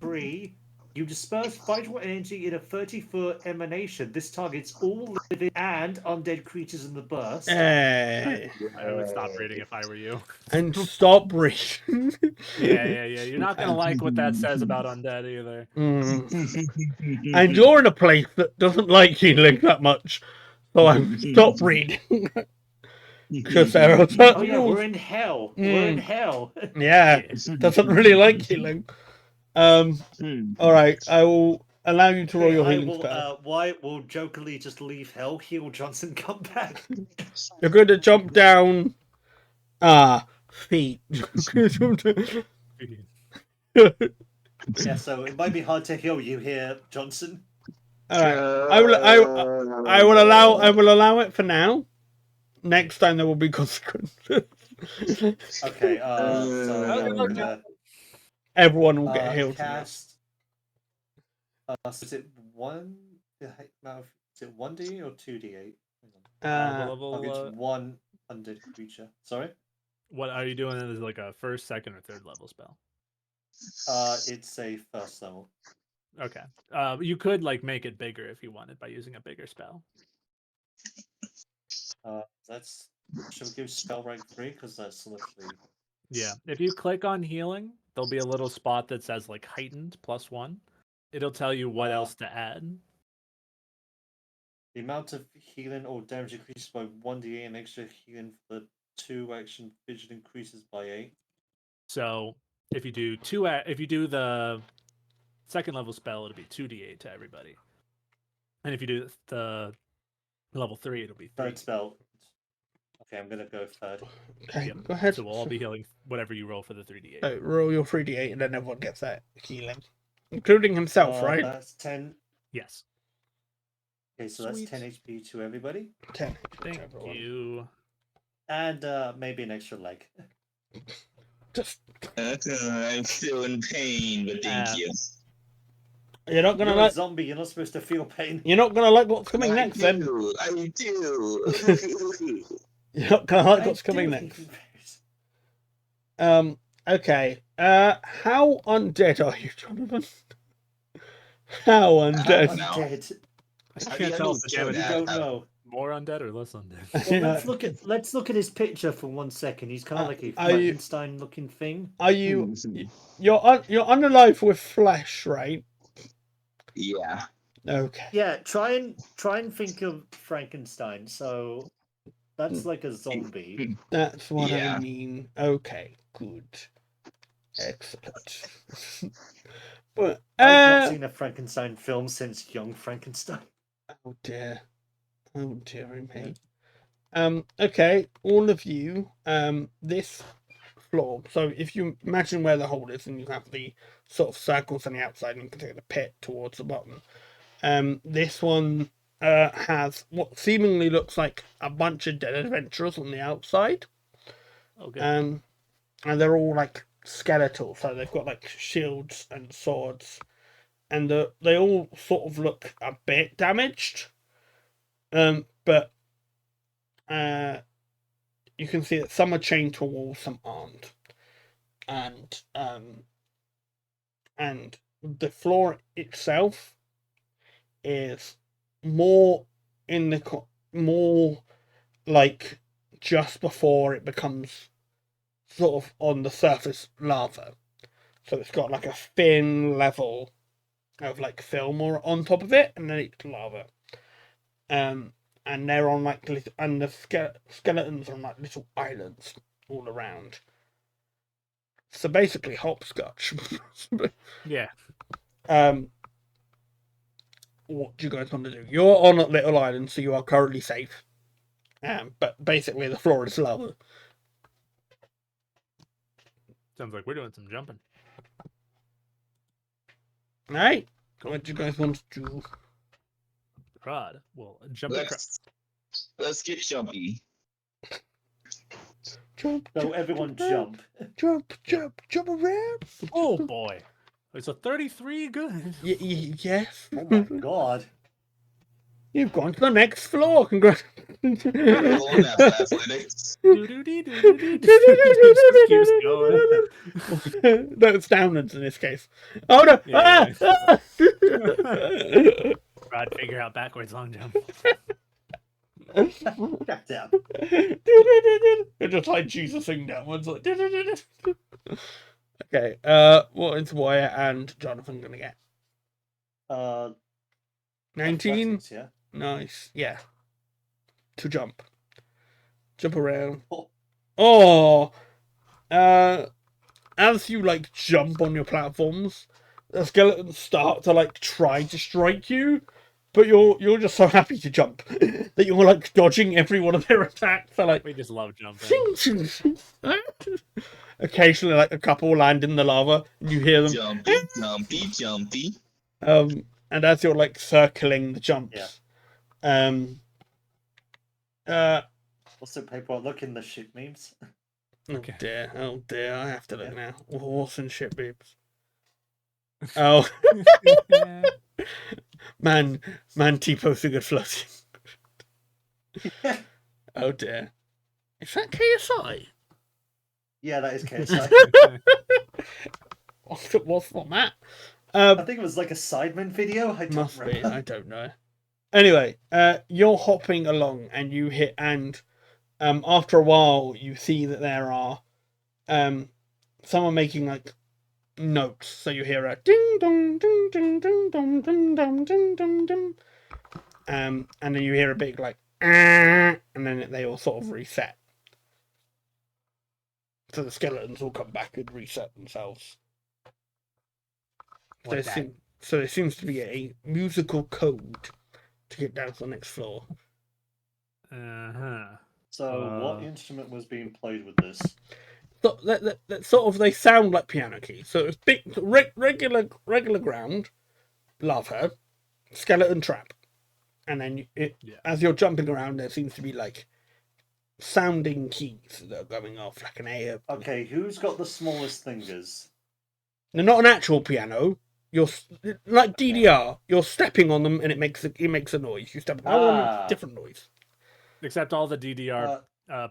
3. You disperse vital energy in a 30-foot emanation. This targets all living and undead creatures in the burst. hey. I would stop reading if I were you. And stop reading. Yeah. You're not gonna like what that says about undead either. And you're in a place that doesn't like healing that much, so I've stopped reading. Because there are certain Oh yeah, we're rules. in hell. We're in hell. Yeah, doesn't really like healing. All right, I will allow you to roll your healing spell. Wyatt will jokingly just leave hell, heal Johnson, come back. You're going to jump down. Feet. Yeah, so it might be hard to heal you here, Johnson. All right, I will allow it for now. Next time there will be consequences. Okay, so Everyone will get healed. cast. Is it 1? Is it 1d or 2d8? What level? It's 1 undead creature. Sorry. What are you doing? Is like a first, second, or third level spell? It's a first level. Okay. You could like make it bigger if you wanted by using a bigger spell. Should we give spell rank 3 because that's literally. Yeah. If you click on healing, there'll be a little spot that says like heightened +1. It'll tell you what else to add. The amount of healing or damage increases by 1d8 and extra healing for the 2 action vision increases by 8. So if you do the second level spell, it'll be 2d8 to everybody. And if you do the level 3, it'll be 3. Third spell. Okay, I'm gonna go third. Okay, Yep. go ahead. So we'll all be healing whatever you roll for the 3d8. So roll your 3d8 and then everyone gets that healing. Including himself, right? That's 10. Yes. Okay, so Sweet. that's 10 HP to everybody. 10. Thank everyone. you. And maybe an extra leg. Just I'm still in pain, but thank you. you're not gonna You're like a zombie, you're not supposed to feel pain. you're not gonna like what's coming next then. I do. You're not gonna like what's coming next. Okay. How undead are you, Jonathan? How undead? Undead. I can't tell if the damage You is don't know. more undead or less undead. Well, let's look at his picture for 1 second. He's kind of like a Frankenstein-looking thing. Are you? You're unalive with flesh, right? Yeah. Okay. Yeah, try and think of Frankenstein. So that's like a zombie. That's what Yeah. I mean. Okay, good. Excellent. But I've not seen a Frankenstein film since Young Frankenstein. oh dear me. Okay, all of you, this floor. So if you imagine where the hole is and you have the sort of circles on the outside and you can take the pit towards the bottom. This one has what seemingly looks like a bunch of dead adventurers on the outside. Okay. And they're all like skeletal, so they've got like shields and swords, and they all sort of look a bit damaged. But you can see that some are chained to a wall, some aren't, and the floor itself is more like just before it becomes sort of on the surface lava. So it's got like a thin level of like film or on top of it, and then it's lava. And they're on like little, and the skeletons are on like little islands all around. So basically hopscotch. Yeah. What do you guys want to do? You're on a little island, so you are currently safe. But basically the floor is lava. Sounds like we're doing some jumping. Alright. What do you guys want to do? Rod. Well, jump across. Let's get jumpy. Jump, So jump, everyone jump, jump. jump around. Oh boy, it's a 33. Good. Yes. Oh my god. You've gone to the next floor. Congrats. Roll on that athletics. Just keeps going. No, it's downwards in this case. Oh no! Yeah, Ah! Rod, figure out backwards long jump. Goddamn. It just like Jesus sing downwards. Like... Okay. What is Wyatt and Jonathan gonna get? 19. Athletics, yeah. Nice. Yeah. To jump. Jump around. Oh. Oh. As you like jump on your platforms, the skeletons start to like try to strike you, but you're just so happy to jump that you're like dodging every one of their attacks. So like We just love jumping. occasionally like a couple land in the lava and you hear them. Jumpy, jumpy, jumpy. And as you're like circling the jumps, Also, people look in the shit memes. Okay. Oh dear, I have to look now. Horse and shit boobs. Oh man, T-posting and floating. Oh dear. Is that KSI? Yeah, that is KSI. What's on that? I think it was like a Sidemen video. I don't Must be. remember. I don't know. Anyway, you're hopping along and you hit, and after a while you see that there are someone making like notes. So you hear a ding dong ding ding ding dong ding dong ding dong ding. And then you hear a big like and then they all sort of reset. So the skeletons all come back and reset themselves. So there seems to be a musical code to get down to the next floor. So, what instrument was being played with this? So that sort of, they sound like piano keys. So it's big, regular ground, lava, skeleton trap, and then as you're jumping around, there seems to be like sounding keys that are going off like an A. Okay, who's got the smallest fingers? They're not an actual piano. You're like DDR. You're stepping on them, and it makes a noise. You step on them, different noise. Except all the DDR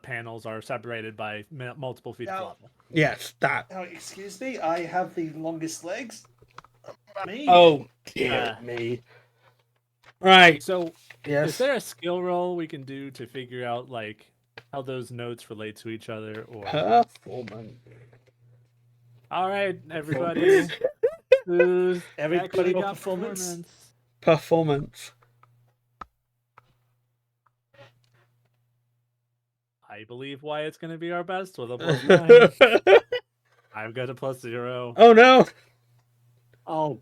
panels are separated by multiple feet of lava. Yes, that. Oh, excuse me, I have the longest legs. Me? Oh dear me. Right. So, yes. Is there a skill roll we can do to figure out like how those notes relate to each other? Or performance? All right, everybody. Who's Everybody actually got got performance? Performance. I believe Wyatt's going to be our best with a +9. I've got a +0. Oh no, Oh,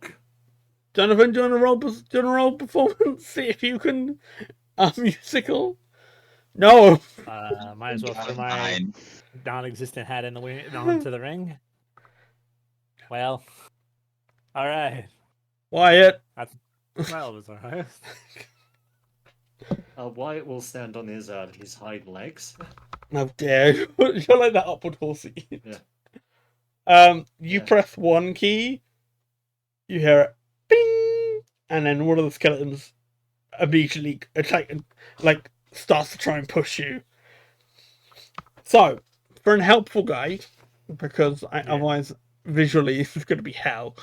Jonathan, do you want to roll performance? See if you can musical. No. Might as well throw my Fine. non-existent hat in the onto the ring. Well, all right. Wyatt. Well, it was all right. Wyatt will stand on his hind legs. Oh dear, you're like that upward horsey. Yeah. You press one key, you hear it, bing, and then one of the skeletons immediately attack and like starts to try and push you. So, for an helpful guide, because otherwise visually this is going to be hell.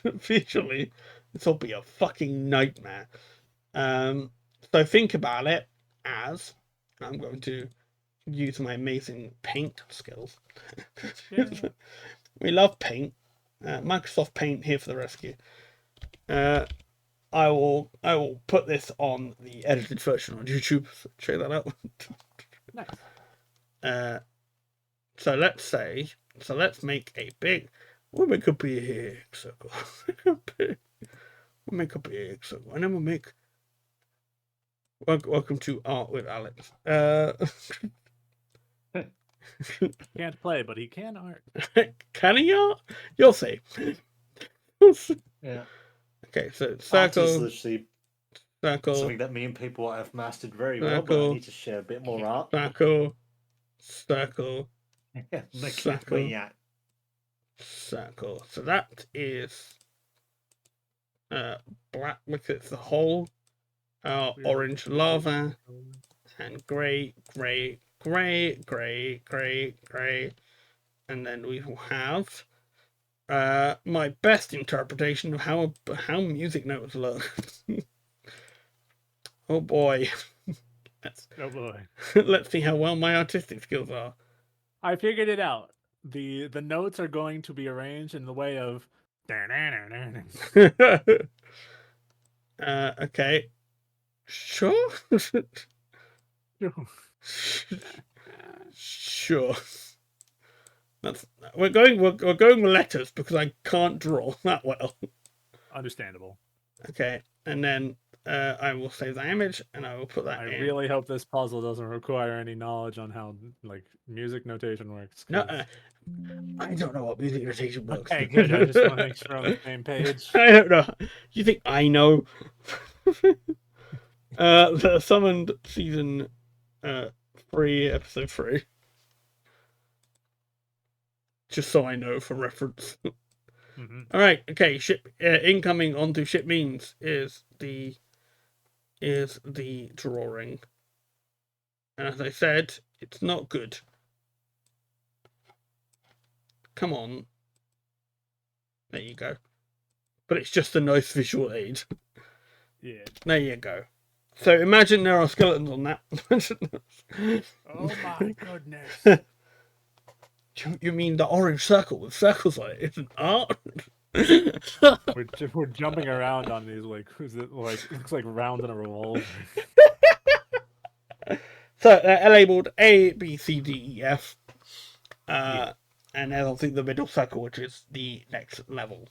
Visually, this will be a fucking nightmare. So think about it as I'm going to use my amazing paint skills. We love paint. Microsoft Paint here for the rescue. I will put this on the edited version on YouTube. So check that out. Nice. So let's make a big. We'll make a big circle. We'll make a big circle, and then we'll make. Welcome to Art with Alex. Can't play, but he can art. Can he art? You'll see. Yeah. Okay, so Art is circle. literally circle, Something that me and people have mastered very well, but I Circle. need to share a bit more art. circle, circle, Circle. Yeah. circle. So that is black because it's the whole, orange lava, and grey, grey, grey, grey, grey, grey, and then we will have my best interpretation of how music notes look. Oh boy. Oh boy. Let's see how well my artistic skills are. I figured it out. The notes are going to be arranged in the way of Okay. Sure. Sure. We're going with letters because I can't draw that well. Understandable. Okay, and then I will save that image and I will put that I in. really hope this puzzle doesn't require any knowledge on how like music notation works. No, 'cause- I don't know what music notation works. Okay, good. I just want to make sure we're on the same page. I don't know. You think I know? The Summoned season 3, episode 3. Just so I know for reference. hmm All right. Okay. Ship incoming onto ship means is the drawing, and as I said, it's not good. Come on. There you go. But it's just a nice visual aid. Yeah. There you go. So imagine there are skeletons on that. Oh my goodness. You mean the orange circle with circles on it isn't art? We're jumping around on these like who's it like it looks like round in a revolver. So they're labeled A, B, C, D, E, F. And then obviously the middle circle, which is the next level.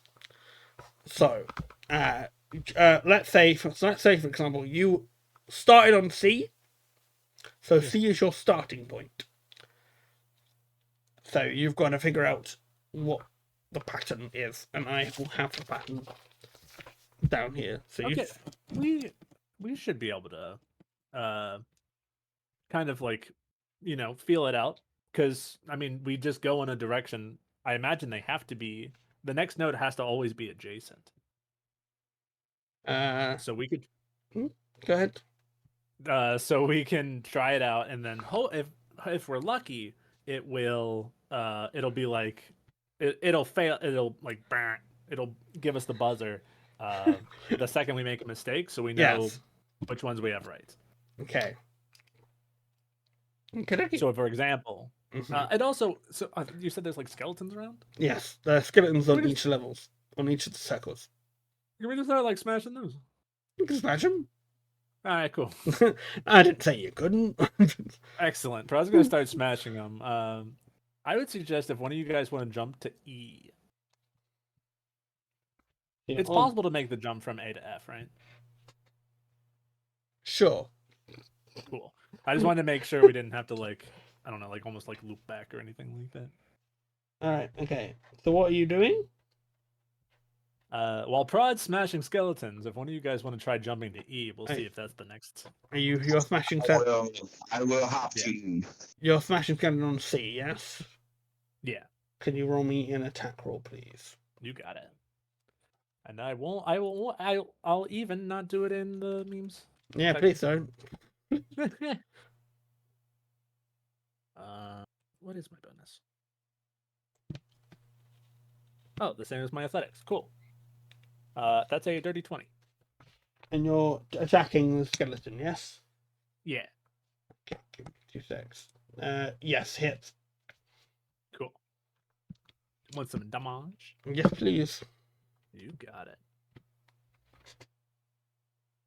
So, let's say for example, you started on C. So C is your starting point. So you've got to figure out what the pattern is, and I will have the pattern down here. So Okay, we should be able to kind of like feel it out, because I mean we just go in a direction. I imagine they have to be, the next node has to always be adjacent. So we could go ahead. so we can try it out, and then if we're lucky, it will it'll be like it'll fail, it'll like it'll give us the buzzer the second we make a mistake, so we know Yes. which ones we have right. Okay. Okay. So for example, Mhm. and also, so you said there's like skeletons around. Yes, there are skeletons on What is- each levels, on each of the circles. Can we just start like smashing those? You can smash them. All right, cool, I didn't say you couldn't. excellent. But I was gonna start smashing them. I would suggest if one of you guys want to jump to E, it's possible to make the jump from A to F, right? Sure. Cool. I just wanted to make sure we didn't have to like, I don't know, like almost like loop back or anything like that. All right. Okay. So what are you doing? While Prod's smashing skeletons, if one of you guys want to try jumping to E, we'll Hey. see if that's the next. You're smashing I will hop Yeah. to. You're smashing skeleton on C. Yes. Yeah, Can you roll me an attack roll, please? you got it. And I'll even not do it in the memes. Yeah, Okay. please don't. What is my bonus? Oh, the same as my athletics. Cool. That's a dirty 20. And you're attacking the skeleton. Yes. Yeah, Okay. Give me 2 secs. Yes, hit. cool. Want some damage? Yes, please. You got it.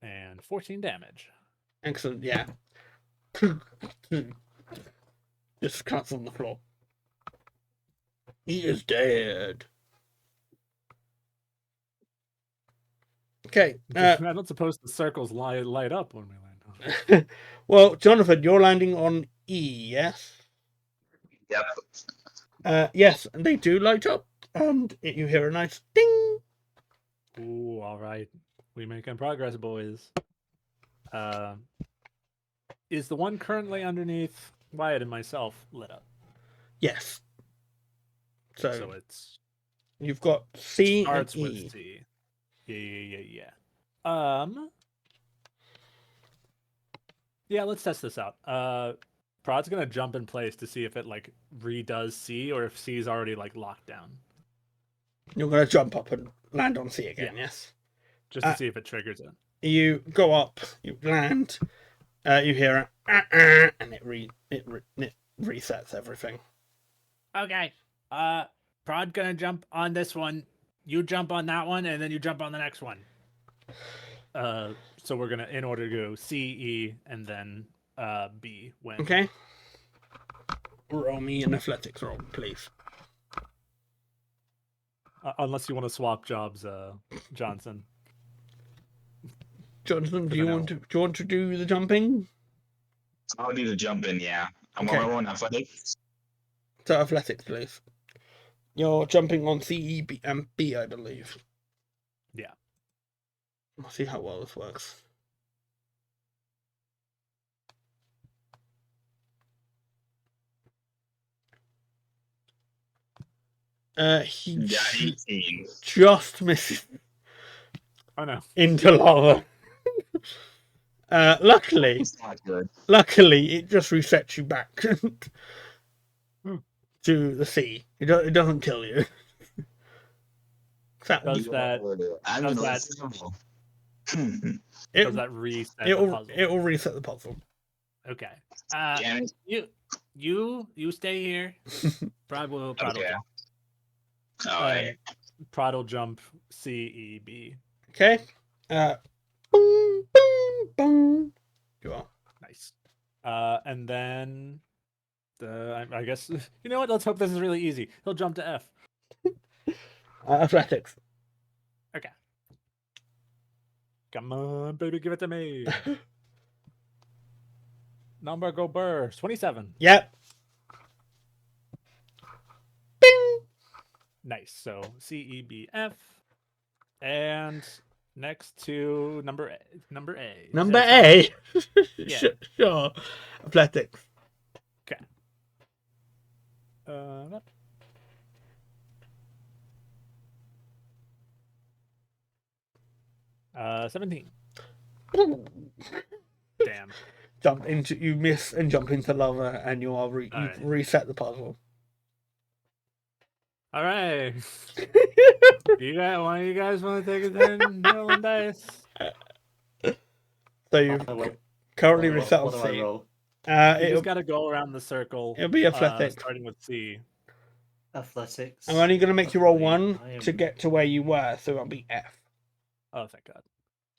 And 14 damage. Excellent. Yeah. Just cuts on the floor. He is dead. Okay. I don't suppose the circles light up when we land on it. Well, Jonathan, you're landing on E, yes? Yep. Yes, and they do light up, and you hear a nice ding. Ooh, all right. We making progress, boys. Is the one currently underneath Wyatt and myself lit up? Yes. So, So it's you've got C and starts E. with C. Yeah. Yeah, let's test this out. Prod's gonna jump in place to see if it like redoes C or if C is already like locked down. You're going to jump up and land on C again, yes? Just to see if it triggers it. You go up, you land, you hear and it resets everything. Okay. Prod gonna jump on this one. You jump on that one, and then you jump on the next one. So we're gonna, in order to go C, E, and then B. When Okay. Roll me an athletics roll, please. Unless you want to swap jobs, Johnson. Jonathan, do you want to do the jumping? I'll do the jump in, yeah. I'm Okay. on athletics. So athletics, please. You're jumping on C, E, B, and B, I believe. Yeah. I'll see how well this works. He Daddy just misses Oh no. into lava. Luckily, It's not good. it just resets you back to the sea. It doesn't kill you. Does that reset the puzzle? It will reset the puzzle. Okay. Damn it. You stay here. Prod will Okay. jump. Alright. Prod will jump C, E, B. Okay. Boom, boom, boom. You are. Nice. And then I guess you know what? Let's hope this is really easy. He'll jump to F. Athletics. Okay. Come on, baby, give it to me. Number go burst. 27. Yep. Bing. Nice. So C, E, B, F, and next to number A. Number A. Number A. Yeah. Sure. Athletics. Okay. 17. Damn. You miss and jump into lava, and you are Alright. reset the puzzle. All right. One of you guys want to take a turn rolling dice? So you've currently reset on C. roll? You just got to go around the circle. It'll be athletics. Starting with C. Athletics. I'm only going to make you roll Okay, one I am- to get to where you were, so it'll be F. Oh, thank God.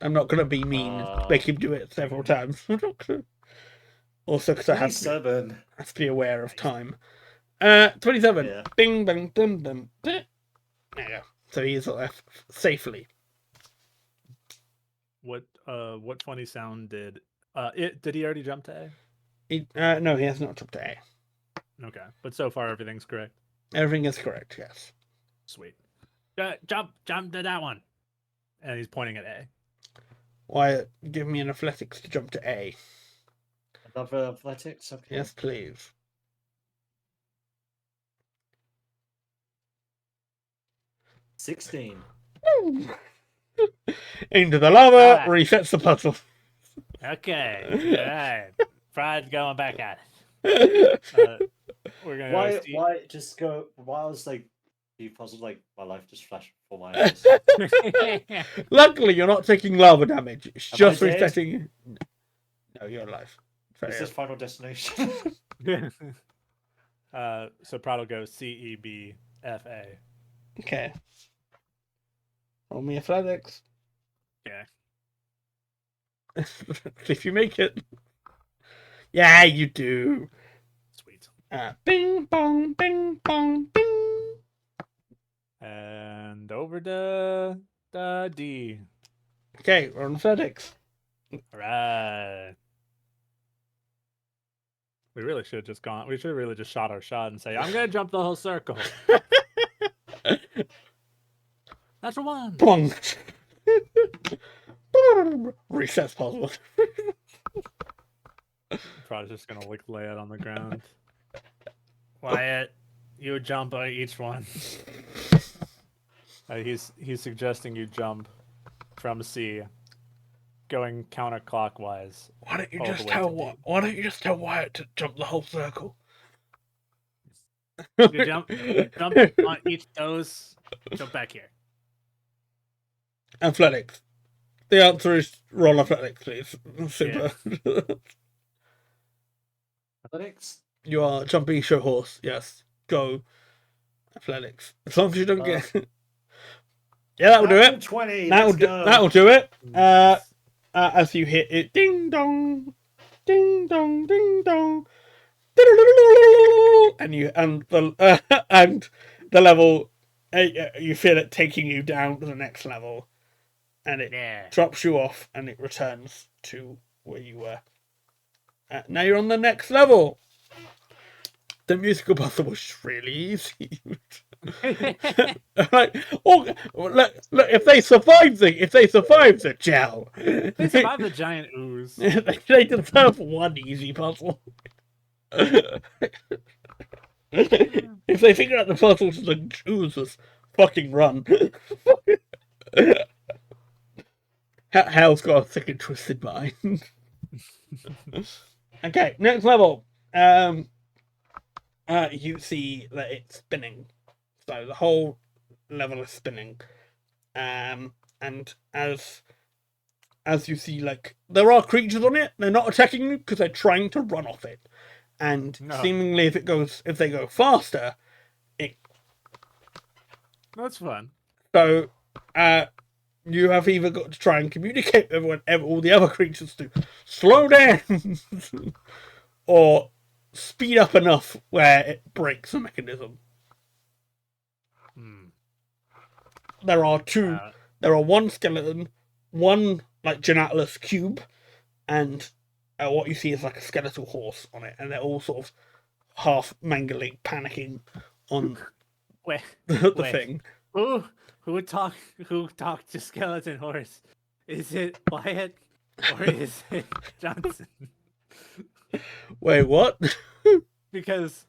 I'm not going to be mean, make him do it several times. Also, because I have to be aware of time. 27. Yeah. Bing, bang, dum, dum. There you go. So he's left safely. What funny sound did did he already jump to No, he has not jumped to A. A? Okay, but so far everything's correct. Everything is correct, yes. Sweet. Jump to that one. And he's pointing at A. Why, give me an athletics to jump to A. Another athletics. Okay. Yes, please. $16. Into the lava, Alright. resets the puzzle. Okay. All right. Pride's going back at it. We're gonna go see- Why just go? Why I was like, be puzzled, like my life just flashed before my eyes. Luckily, you're not taking lava damage. It's Am just I dead? resetting. No, you're alive. Fair Is enough. this Final Destination? So Prod will go C, E, B, F, A. Okay. Roll me athletics. Yeah. If you make it. Yeah, you do. Sweet. Bing, bong, bing, bong, bing. And over to D. Okay, we're on athletics. All right. We really should have just gone. We should have really just shot our shot and say, I'm going to jump the whole circle. That's a one. Bong. Resets puzzle. Probably just gonna lay it on the ground. Wyatt, you jump on each one. He's suggesting you jump from C, going counterclockwise. Why don't you all the just way tell to D. Why don't you just tell Wyatt to jump the whole circle? You jump on each toes. Jump back here. Athletics. The answer is roll athletics, please. Super. Athletics? You are jumping show horse. Yes. Go. Athletics. As long as you don't get. Yeah, that'll do it. 20. That'll do it. As you hit it, ding dong, ding dong, ding dong, and the level, you feel it taking you down to the next level, and it drops you off, and it returns to where you were. Now you're on the next level. The musical puzzle was really easy. Like, look, if they survive the gel, They survived the giant ooze. they deserve one easy puzzle. If they figure out the puzzle to the oozes, fucking run. Hal's got a thick and twisted mind. Okay, next level. You see that it's spinning. So the whole level is spinning. And as you see, like, there are creatures on it. They're not attacking you because they're trying to run off it. And seemingly if they go faster, That's fun. So you have either got to try and communicate with all the other creatures to slow down or speed up enough where it breaks the mechanism. There are two. There are one skeleton, one like Genatulus cube, and what you see is like a skeletal horse on it, and they're all sort of half mangling, panicking on the thing. Who talked to skeleton horse? Is it Wyatt or is it Johnson? Wait, what? Because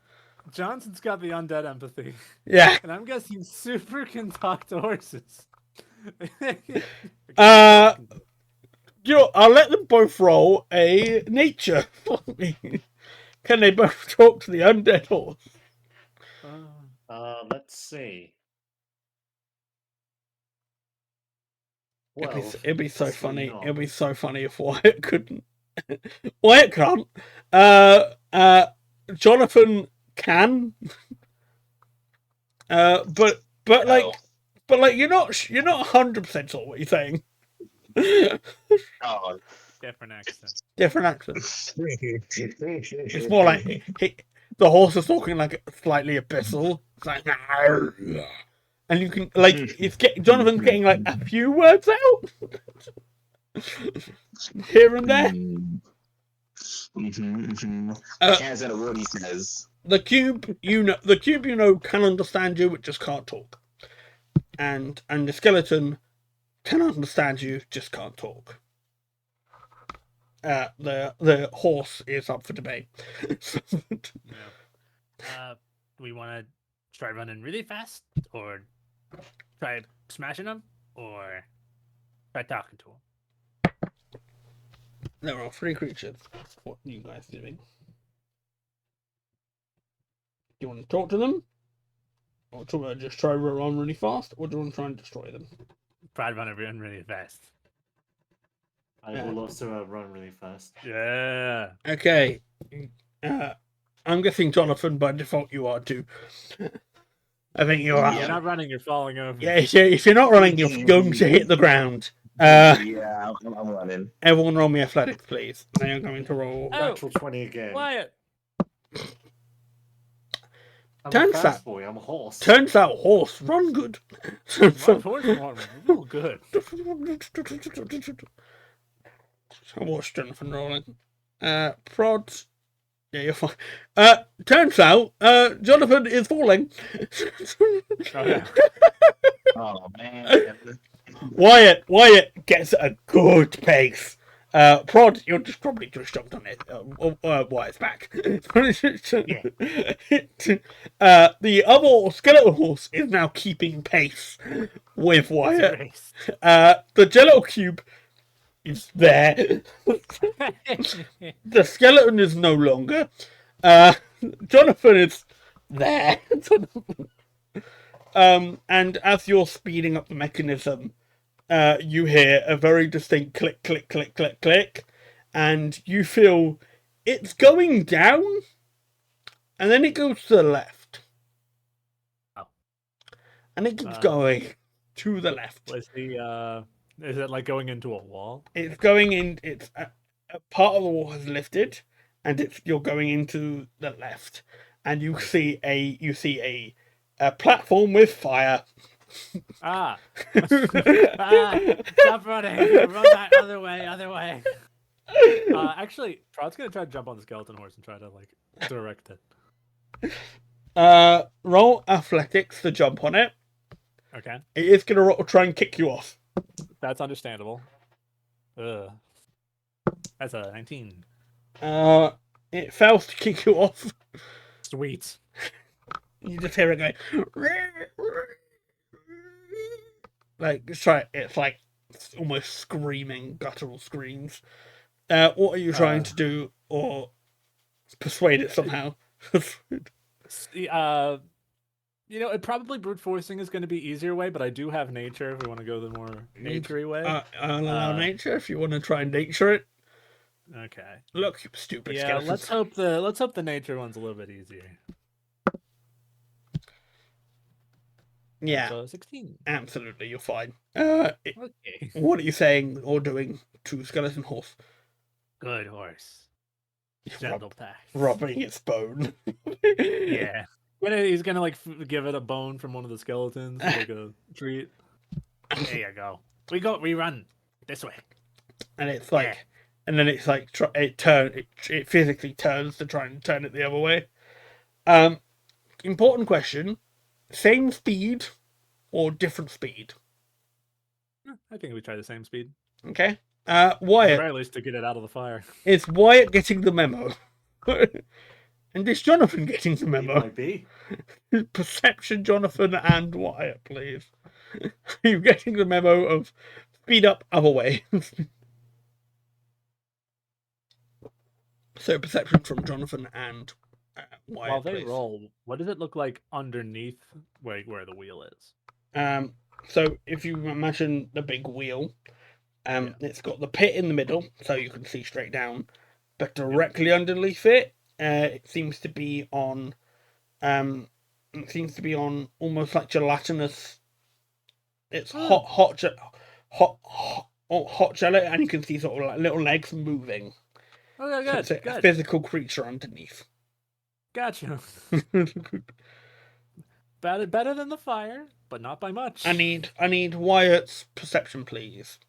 Johnson's got the undead empathy. Yeah. And I'm guessing Super can talk to horses. I'll let them both roll a nature for me. Can they both talk to the undead horse? Let's see. Well, it'd be so funny. It'd be so funny if Wyatt couldn't. Wyatt can't. Jonathan can. But you're not 100% sure what you're saying. Oh, Different accent. Different accent. It's more like the horse is talking like slightly abyssal. It's like, and you can like Jonathan's getting like a few words out here and there. Can't say what he says. The cube, can understand you, but just can't talk. And the skeleton can understand you, just can't talk. The horse is up for debate. Do we want to try running really fast, or try smashing them, or try talking to them? There are 3 creatures. What are you guys doing? Do you want to talk to them? Or do you want to just try to run really fast? Or do you want to try and destroy them? Try to run really fast. I will also run really fast. Yeah. Okay. I'm guessing Jonathan, by default, you are too. I think you're You're not running, you're falling over. Yeah, if you're not running, you're going to hit the ground. Yeah, I'm running. Everyone roll me athletics, please. Now you're going to roll. Natural 20 again. Wyatt. I'm Turns a fast out- boy. I'm a horse. Turns out horse run good. Horse run real good. I watched Jonathan rolling. Prod. Yeah, you're fine. Turns out, Jonathan is falling. Oh, yeah. Oh man. Wyatt gets a good pace Prod, you're just probably just jumped on it. Wyatt's back. The other skeleton horse is now keeping pace with Wyatt. Race. The Jello cube is there. The skeleton is no longer. Jonathan is there. And as you're speeding up the mechanism, you hear a very distinct click, click, click, click, click, and you feel it's going down, and then it goes to the left. Oh. And it keeps going to the left. Was the is it like going into a wall? It's going in. It's a part of the wall has lifted, and you're going into the left, and you see a platform with fire. Stop running! Run that other way. Actually, Prod's gonna try to jump on the skeleton horse and try to like direct it. Roll athletics to jump on it. Okay, It is gonna try and kick you off. that's understandable. Ugh. That's a 19. It fails to kick you off. Sweet. You just hear it going. Like it's like almost screaming, guttural screams. What are you trying to do, or persuade it somehow? Probably brute forcing is going to be easier way, but I do have nature if we want to go the more naturey way. I'll allow nature if you want to try and nature it. Okay. Look, you stupid Yeah, skeletons. let's hope the nature one's a little bit easier. Yeah, So 16. absolutely, you're fine. Okay. What are you saying or doing to skeleton horse? Good horse. Gentle path. Robbing its bone. Yeah. He's gonna like give it a bone from one of the skeletons, like a treat. There you go. We run this way. And it's like, and then it's like it physically turns to try and turn it the other way. Important question: same speed or different speed? I think we try the same speed. Okay. At the Wyatt, very least to get it out of the fire. is Wyatt getting the memo? And is Jonathan getting the It memo? might be. Perception, Jonathan and Wyatt, please. Are you getting the memo of speed up other way? So perception from Jonathan and Wyatt, While they please. roll, what does it look like underneath where the wheel is? So if you imagine the big wheel, it's got the pit in the middle, so you can see straight down. But directly underneath it, it seems to be on. Almost like gelatinous. It's hot jelly, and you can see sort of like little legs moving. Oh, yeah, So good. it's a Good. physical creature underneath. Gotcha. Better than the fire, but not by much. I need Wyatt's perception, please.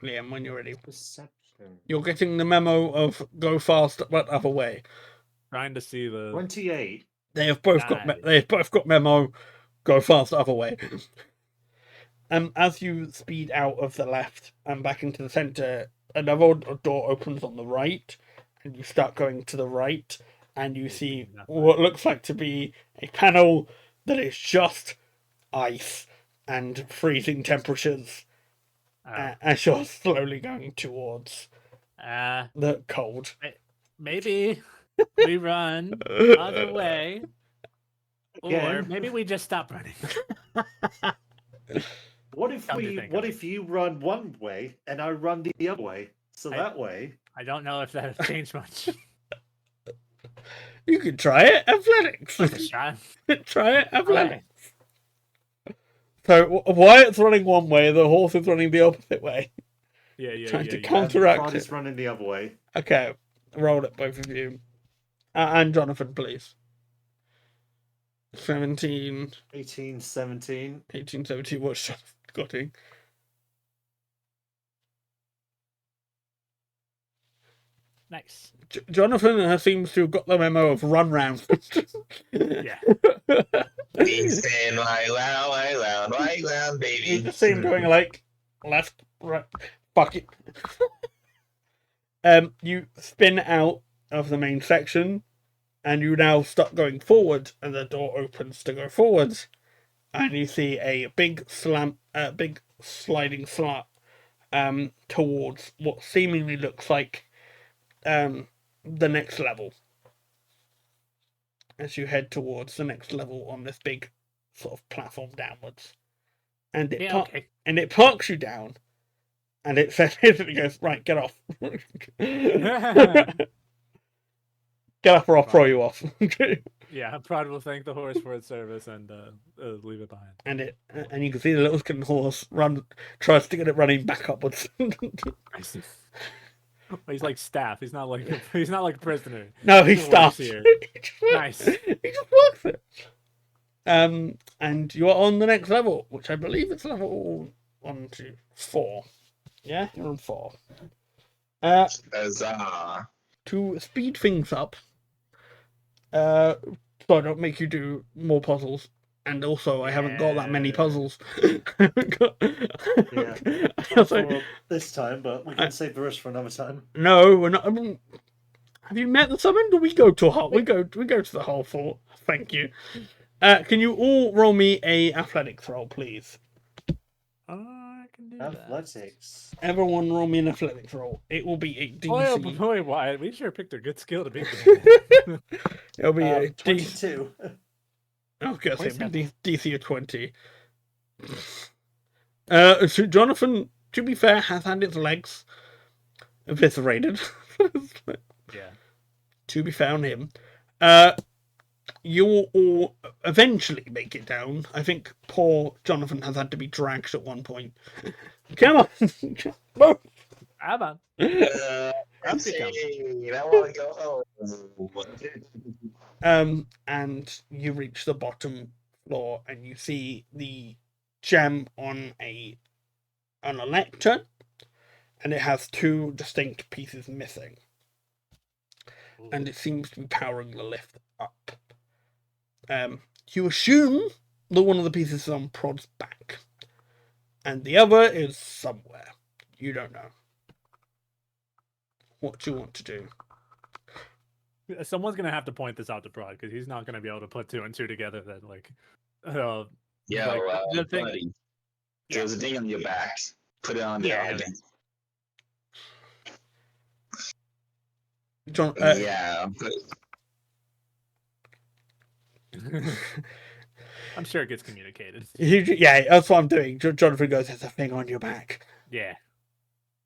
Liam, when you're ready. Perception. You're getting the memo of go fast but other way. Trying to see the 28. They have both got Nice. they have both got memo. Go fast other way. As you speed out of the left and back into the center, another door opens on the right, and you start going to the right, and you see what looks like to be a panel that is just ice and freezing temperatures as you're slowly going towards the cold. Maybe we run other way, or Again? maybe we just stop running. What if you run one way and I run the other way? So that way. I don't know if that has changed much. You can try it. Athletics. Shot. Try it. Athletics. Okay. So Wyatt's running one way, the horse is running the opposite way. Yeah. Trying to Yeah. counteract Prod is it. running the other way. Okay, roll it, both of you. And Jonathan, please. 17, 18, 17. 18, 17, what's Jonathan getting? Nice. Jonathan seems to have got the memo of run round. Yeah. He's saying right round, baby. You just see him going like left, right, fuck it. You spin out of the main section, and you now start going forward, and the door opens to go forwards, and you see a big sliding slat, towards what seemingly looks like, the next level. As you head towards the next level on this big sort of platform downwards, and it parks you down, and it says it goes, right, get off. Get up or I'll throw you off. Yeah, Prod will thank the horse for its service and leave it behind. And you can see the little skin horse tries to get it running back upwards. He's like staff. He's not like a prisoner. No, he's staff. Here. Nice. He just works it. And you are on the next level, which I believe it's level 1 to 4. Yeah, you're on 4. Huzzah. To speed things up, so I don't make you do more puzzles, and also I haven't got that many puzzles. Yeah. Not for this time, but we can save the rest for another time. No, we're not. Have you met the summoned? We go to we go to the whole fort. Thank you. Can you all roll me a athletics roll, please? I can do Athletics. that. Everyone roll me an athletics roll. It will be a DC. Boy, Wyatt, we sure picked a good skill to beat the It'll be a 22. Okay, so it'll be DC of 20. So Jonathan, to be fair, has had its legs eviscerated. Yeah. To be fair on him. You will all eventually make it down. I think poor Jonathan has had to be dragged at one point. Come on! Move! Come on. I want to go home. And you reach the bottom floor, and you see the gem on a lectern, and it has 2 distinct pieces missing. And it seems to be powering the lift up. You assume that one of the pieces is on Prod's back, and the other is somewhere. You don't know. What do you want to do? Someone's gonna have to point this out to Prod because he's not gonna be able to put 2 and 2 together. That the thing. Buddy, there's a thing on your back. Put it on there. Yeah. John, Yeah. I'm sure it gets communicated. Yeah, that's what I'm doing. Jonathan goes, "There's a thing on your back." Yeah.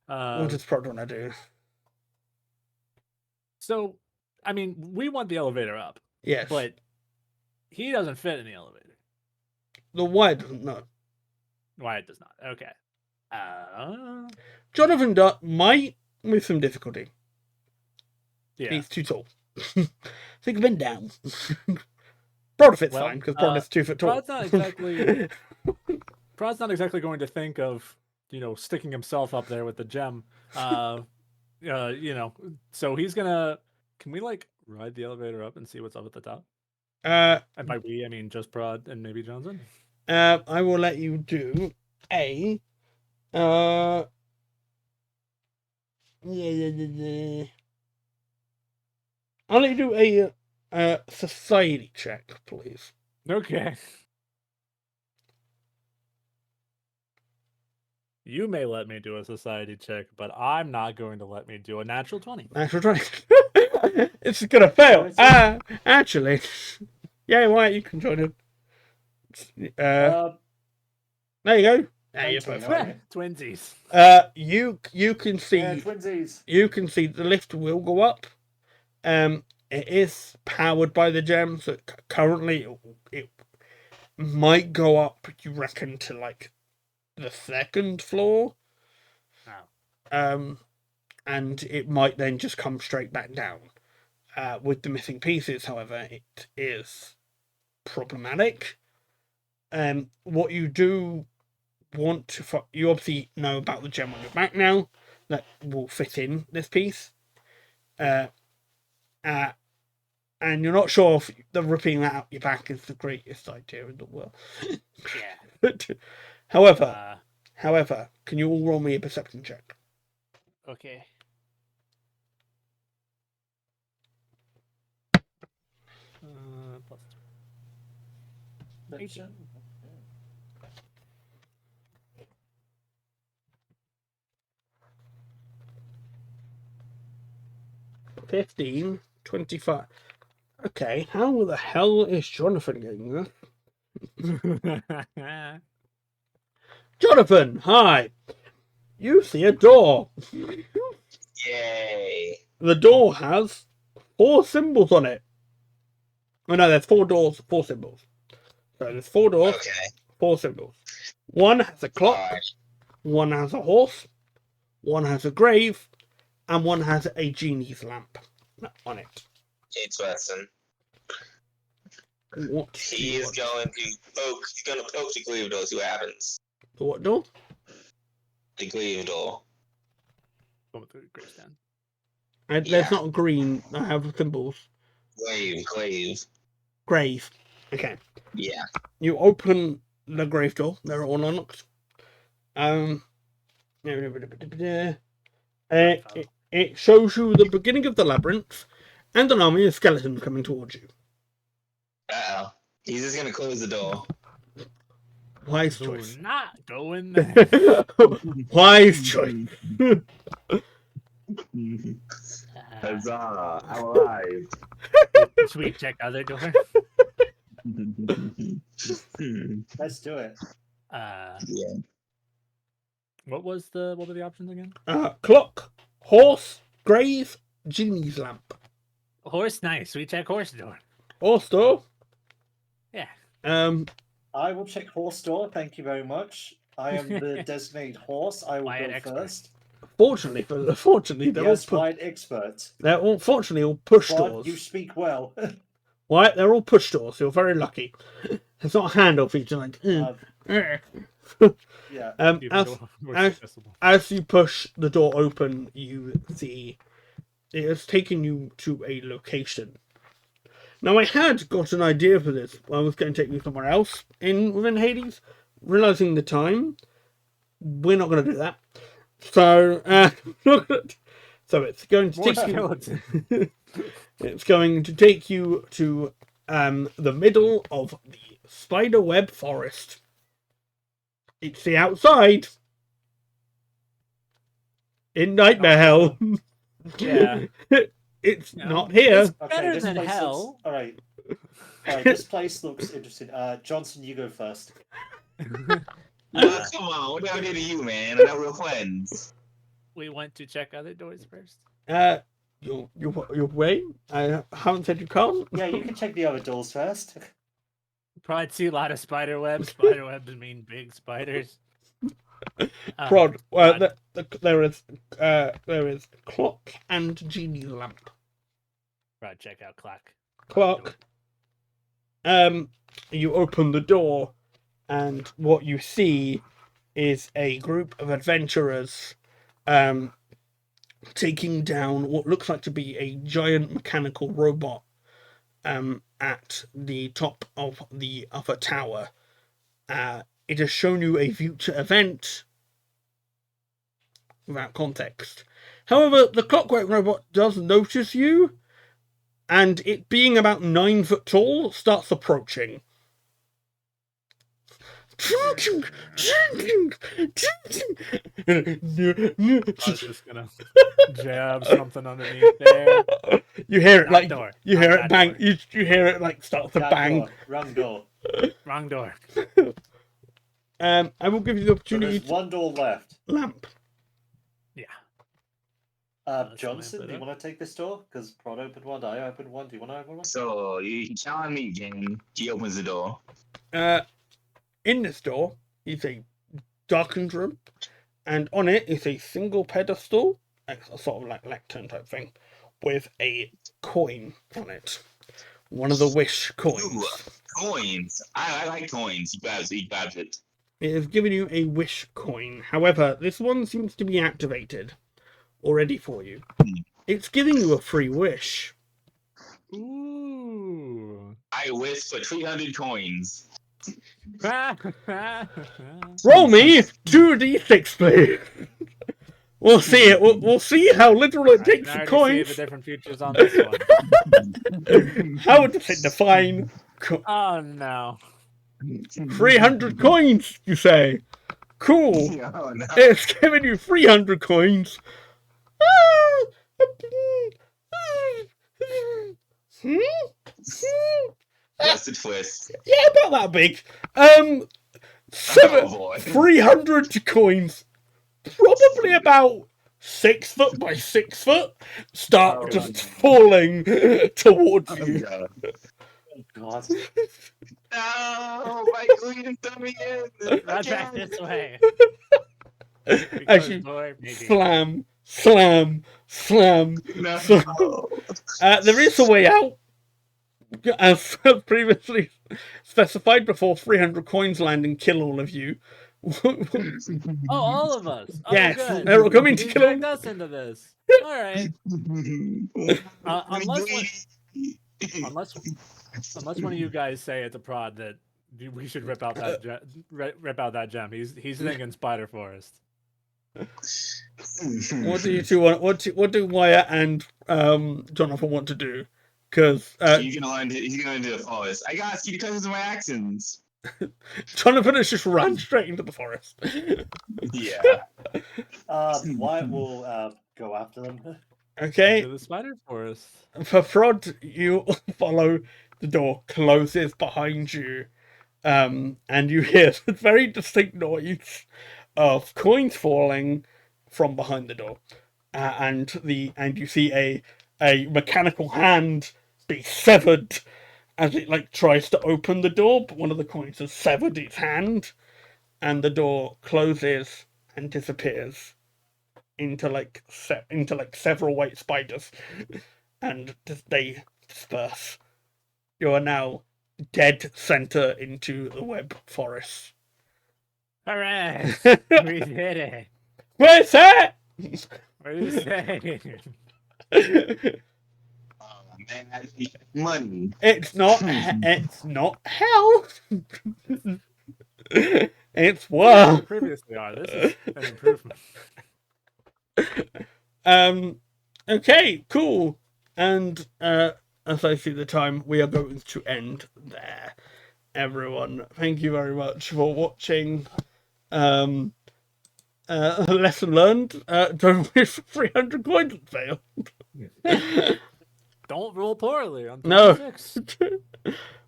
What does Prod want to do? So, I mean, we want the elevator up. Yes, but he doesn't fit in the elevator. The Wyatt doesn't know. Wyatt does not. Okay. Jonathan might with some difficulty. Yeah. He's too tall. So he can bend down. Prod fits fine because Prod is 2 foot tall. Prod's not exactly going to think of, sticking himself up there with the gem. So he's gonna. Can we ride the elevator up and see what's up at the top? And by we, I mean just Prod and maybe Johnson. I will let you do a. I'll let you do a society check, please. Okay. You may let me do a society check, but I'm not going to let me do a natural 20. Natural 20. It's gonna fail. Actually. Yeah, Wyatt, you can join him. There you go. There you go. Twinsies. You can see. Yeah, twinsies. You can see the lift will go up. It is powered by the gem, so currently it might go up. You reckon to the 2nd floor. Oh. And it might then just come straight back down. With the missing pieces, however, it is problematic. What you do want to... You obviously know about the gem on your back now. That will fit in this piece. And you're not sure if the ripping that out your back is the greatest idea in the world. Yeah. However, can you all roll me a perception check? Okay. Plus The 18. gen- 15, 25. Okay, how the hell is Jonathan getting this? Jonathan, hi! You see a door. Yay! The door has 4 symbols on it. Oh no, there's 4 doors, 4 symbols. So there's 4 doors, Okay. 4 symbols. One has a clock, Alright. one has a horse, one has a grave, and one has a genie's lamp on it. Interesting. What do He you is want? going to poke. He's going to poke the glaive door. See what happens. The what door? The glaive door. Go with the gravestone. There's Yeah. not a green. I have symbols. Glaive. Grave. Okay. Yeah. You open the grave door. They're all unlocked. It shows you the beginning of the labyrinth and an army of skeletons coming towards you. Uh-oh. He's just going to close the door. Wise Do choice. not go in there. Wise choice. Huzzah! I'm alive. Should we check other door? Let's do it. Uh, Yeah. what were the options again? Clock, horse, grave, genie's lamp. Horse, nice. We check horse door. Horse door. Yeah. I will check horse door. Thank you very much. I am the designated horse. I will Wyatt go expert. first. Fortunately, they're Yes, all wide expert. they're all fortunately all push But doors. you speak well. Right, they're all push doors. You're very lucky. It's not a handle feature like. Yeah. Even As, door more as- accessible. as you push the door open, you see it has taken you to a location. Now, I had got an idea for this. I was going to take you somewhere else within Hades, realizing the time. We're not going to do that. So, so it's going to More take you. skeleton. It's going to take you to the middle of the spiderweb forest. It's the outside. In Nightmare Hell. Yeah. It's No. not here. It's Okay, better this than place hell. looks... All right. This place looks interesting. Johnson, you go first. Oh, come on. What the hell did to you, man? We're not real friends. We went to check other doors first. You wait. I haven't said you can't. Yeah, you can check the other doors first. Probably see a lot of spider webs. Spider webs mean big spiders. Prod. God. There is clock and genie lamp. Probably check out clock. Clock. You open the door, and what you see is a group of adventurers, taking down what looks like to be a giant mechanical robot, at the top of the other tower. It has shown you a future event without context. However, the clockwork robot does notice you, and it being about 9 foot tall, starts approaching. I was just gonna jab something underneath there. You hear it Not like door. you Not hear it that bang. door. You hear it like start to That bang. door. Wrong door. Wrong door. I will give you the So opportunity there's to one door left. lamp. Yeah. Johnson, lamp do it you up. want to take this door? Because Prod opened one, I opened one. Do you want to open one? So, you challenge me again. He opens the door. In this door is a darkened room, and on it is a single pedestal, a sort of like lectern type thing, with a coin on it. One of the wish coins. Ooh, coins. I like coins. He grabs it. It has given you a wish coin. However, this one seems to be activated already for you. It's giving you a free wish. Ooh. I wish for 300 coins. Roll me 2d6, please. We'll see it. We'll see how little it I takes can for already see coins. the different futures on this one. How does it define Oh no. 300 coins, you say? Cool. Oh, no. It's giving you 300 coins. That's the twist. Yeah, about that big. Oh, boy. 300 coins. Probably about 6 foot by 6 foot. Start Oh, just God. falling towards Oh, you. God. God. No, Michael, you didn't throw me in. Right back Again. this way. As you slam, slam, slam. No. There is a way out. As previously specified before 300 coins land and kill all of you. Oh, all of us. Oh, Yes, good. they're all coming to You kill all. dragged us into this. All right. Unless one of you guys say at the prod that we should rip out that rip out that gem. He's thinking Spider Forest. What do you two want? What do Wyatt and Jonathan want to do? Because He's gonna do the forest. I gotta see the consequences of my actions. Jonathan has just run straight into the forest. Yeah. Wyatt will go after them. Okay, To the Spider Forest. for Prod, you follow the door closes behind you, and you hear a very distinct noise of coins falling from behind the door, and you see a mechanical hand be severed as it like tries to open the door, but one of the coins has severed its hand, and the door closes and disappears into several white spiders, and they disperse. You are now dead center into the web forest. All right. We did it. Where's that? What are you saying? Oh man, I need money. It's not hell. It's Well, worse. previously are. This is an improvement. Okay, cool. And as I see the time, we are going to end there. Everyone, thank you very much for watching. Lesson learned. Don't wish for 300 coins and fail. Don't roll poorly on No. 36.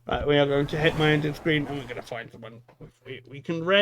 Right, we are going to hit my ending screen and we're going to find someone we can raid.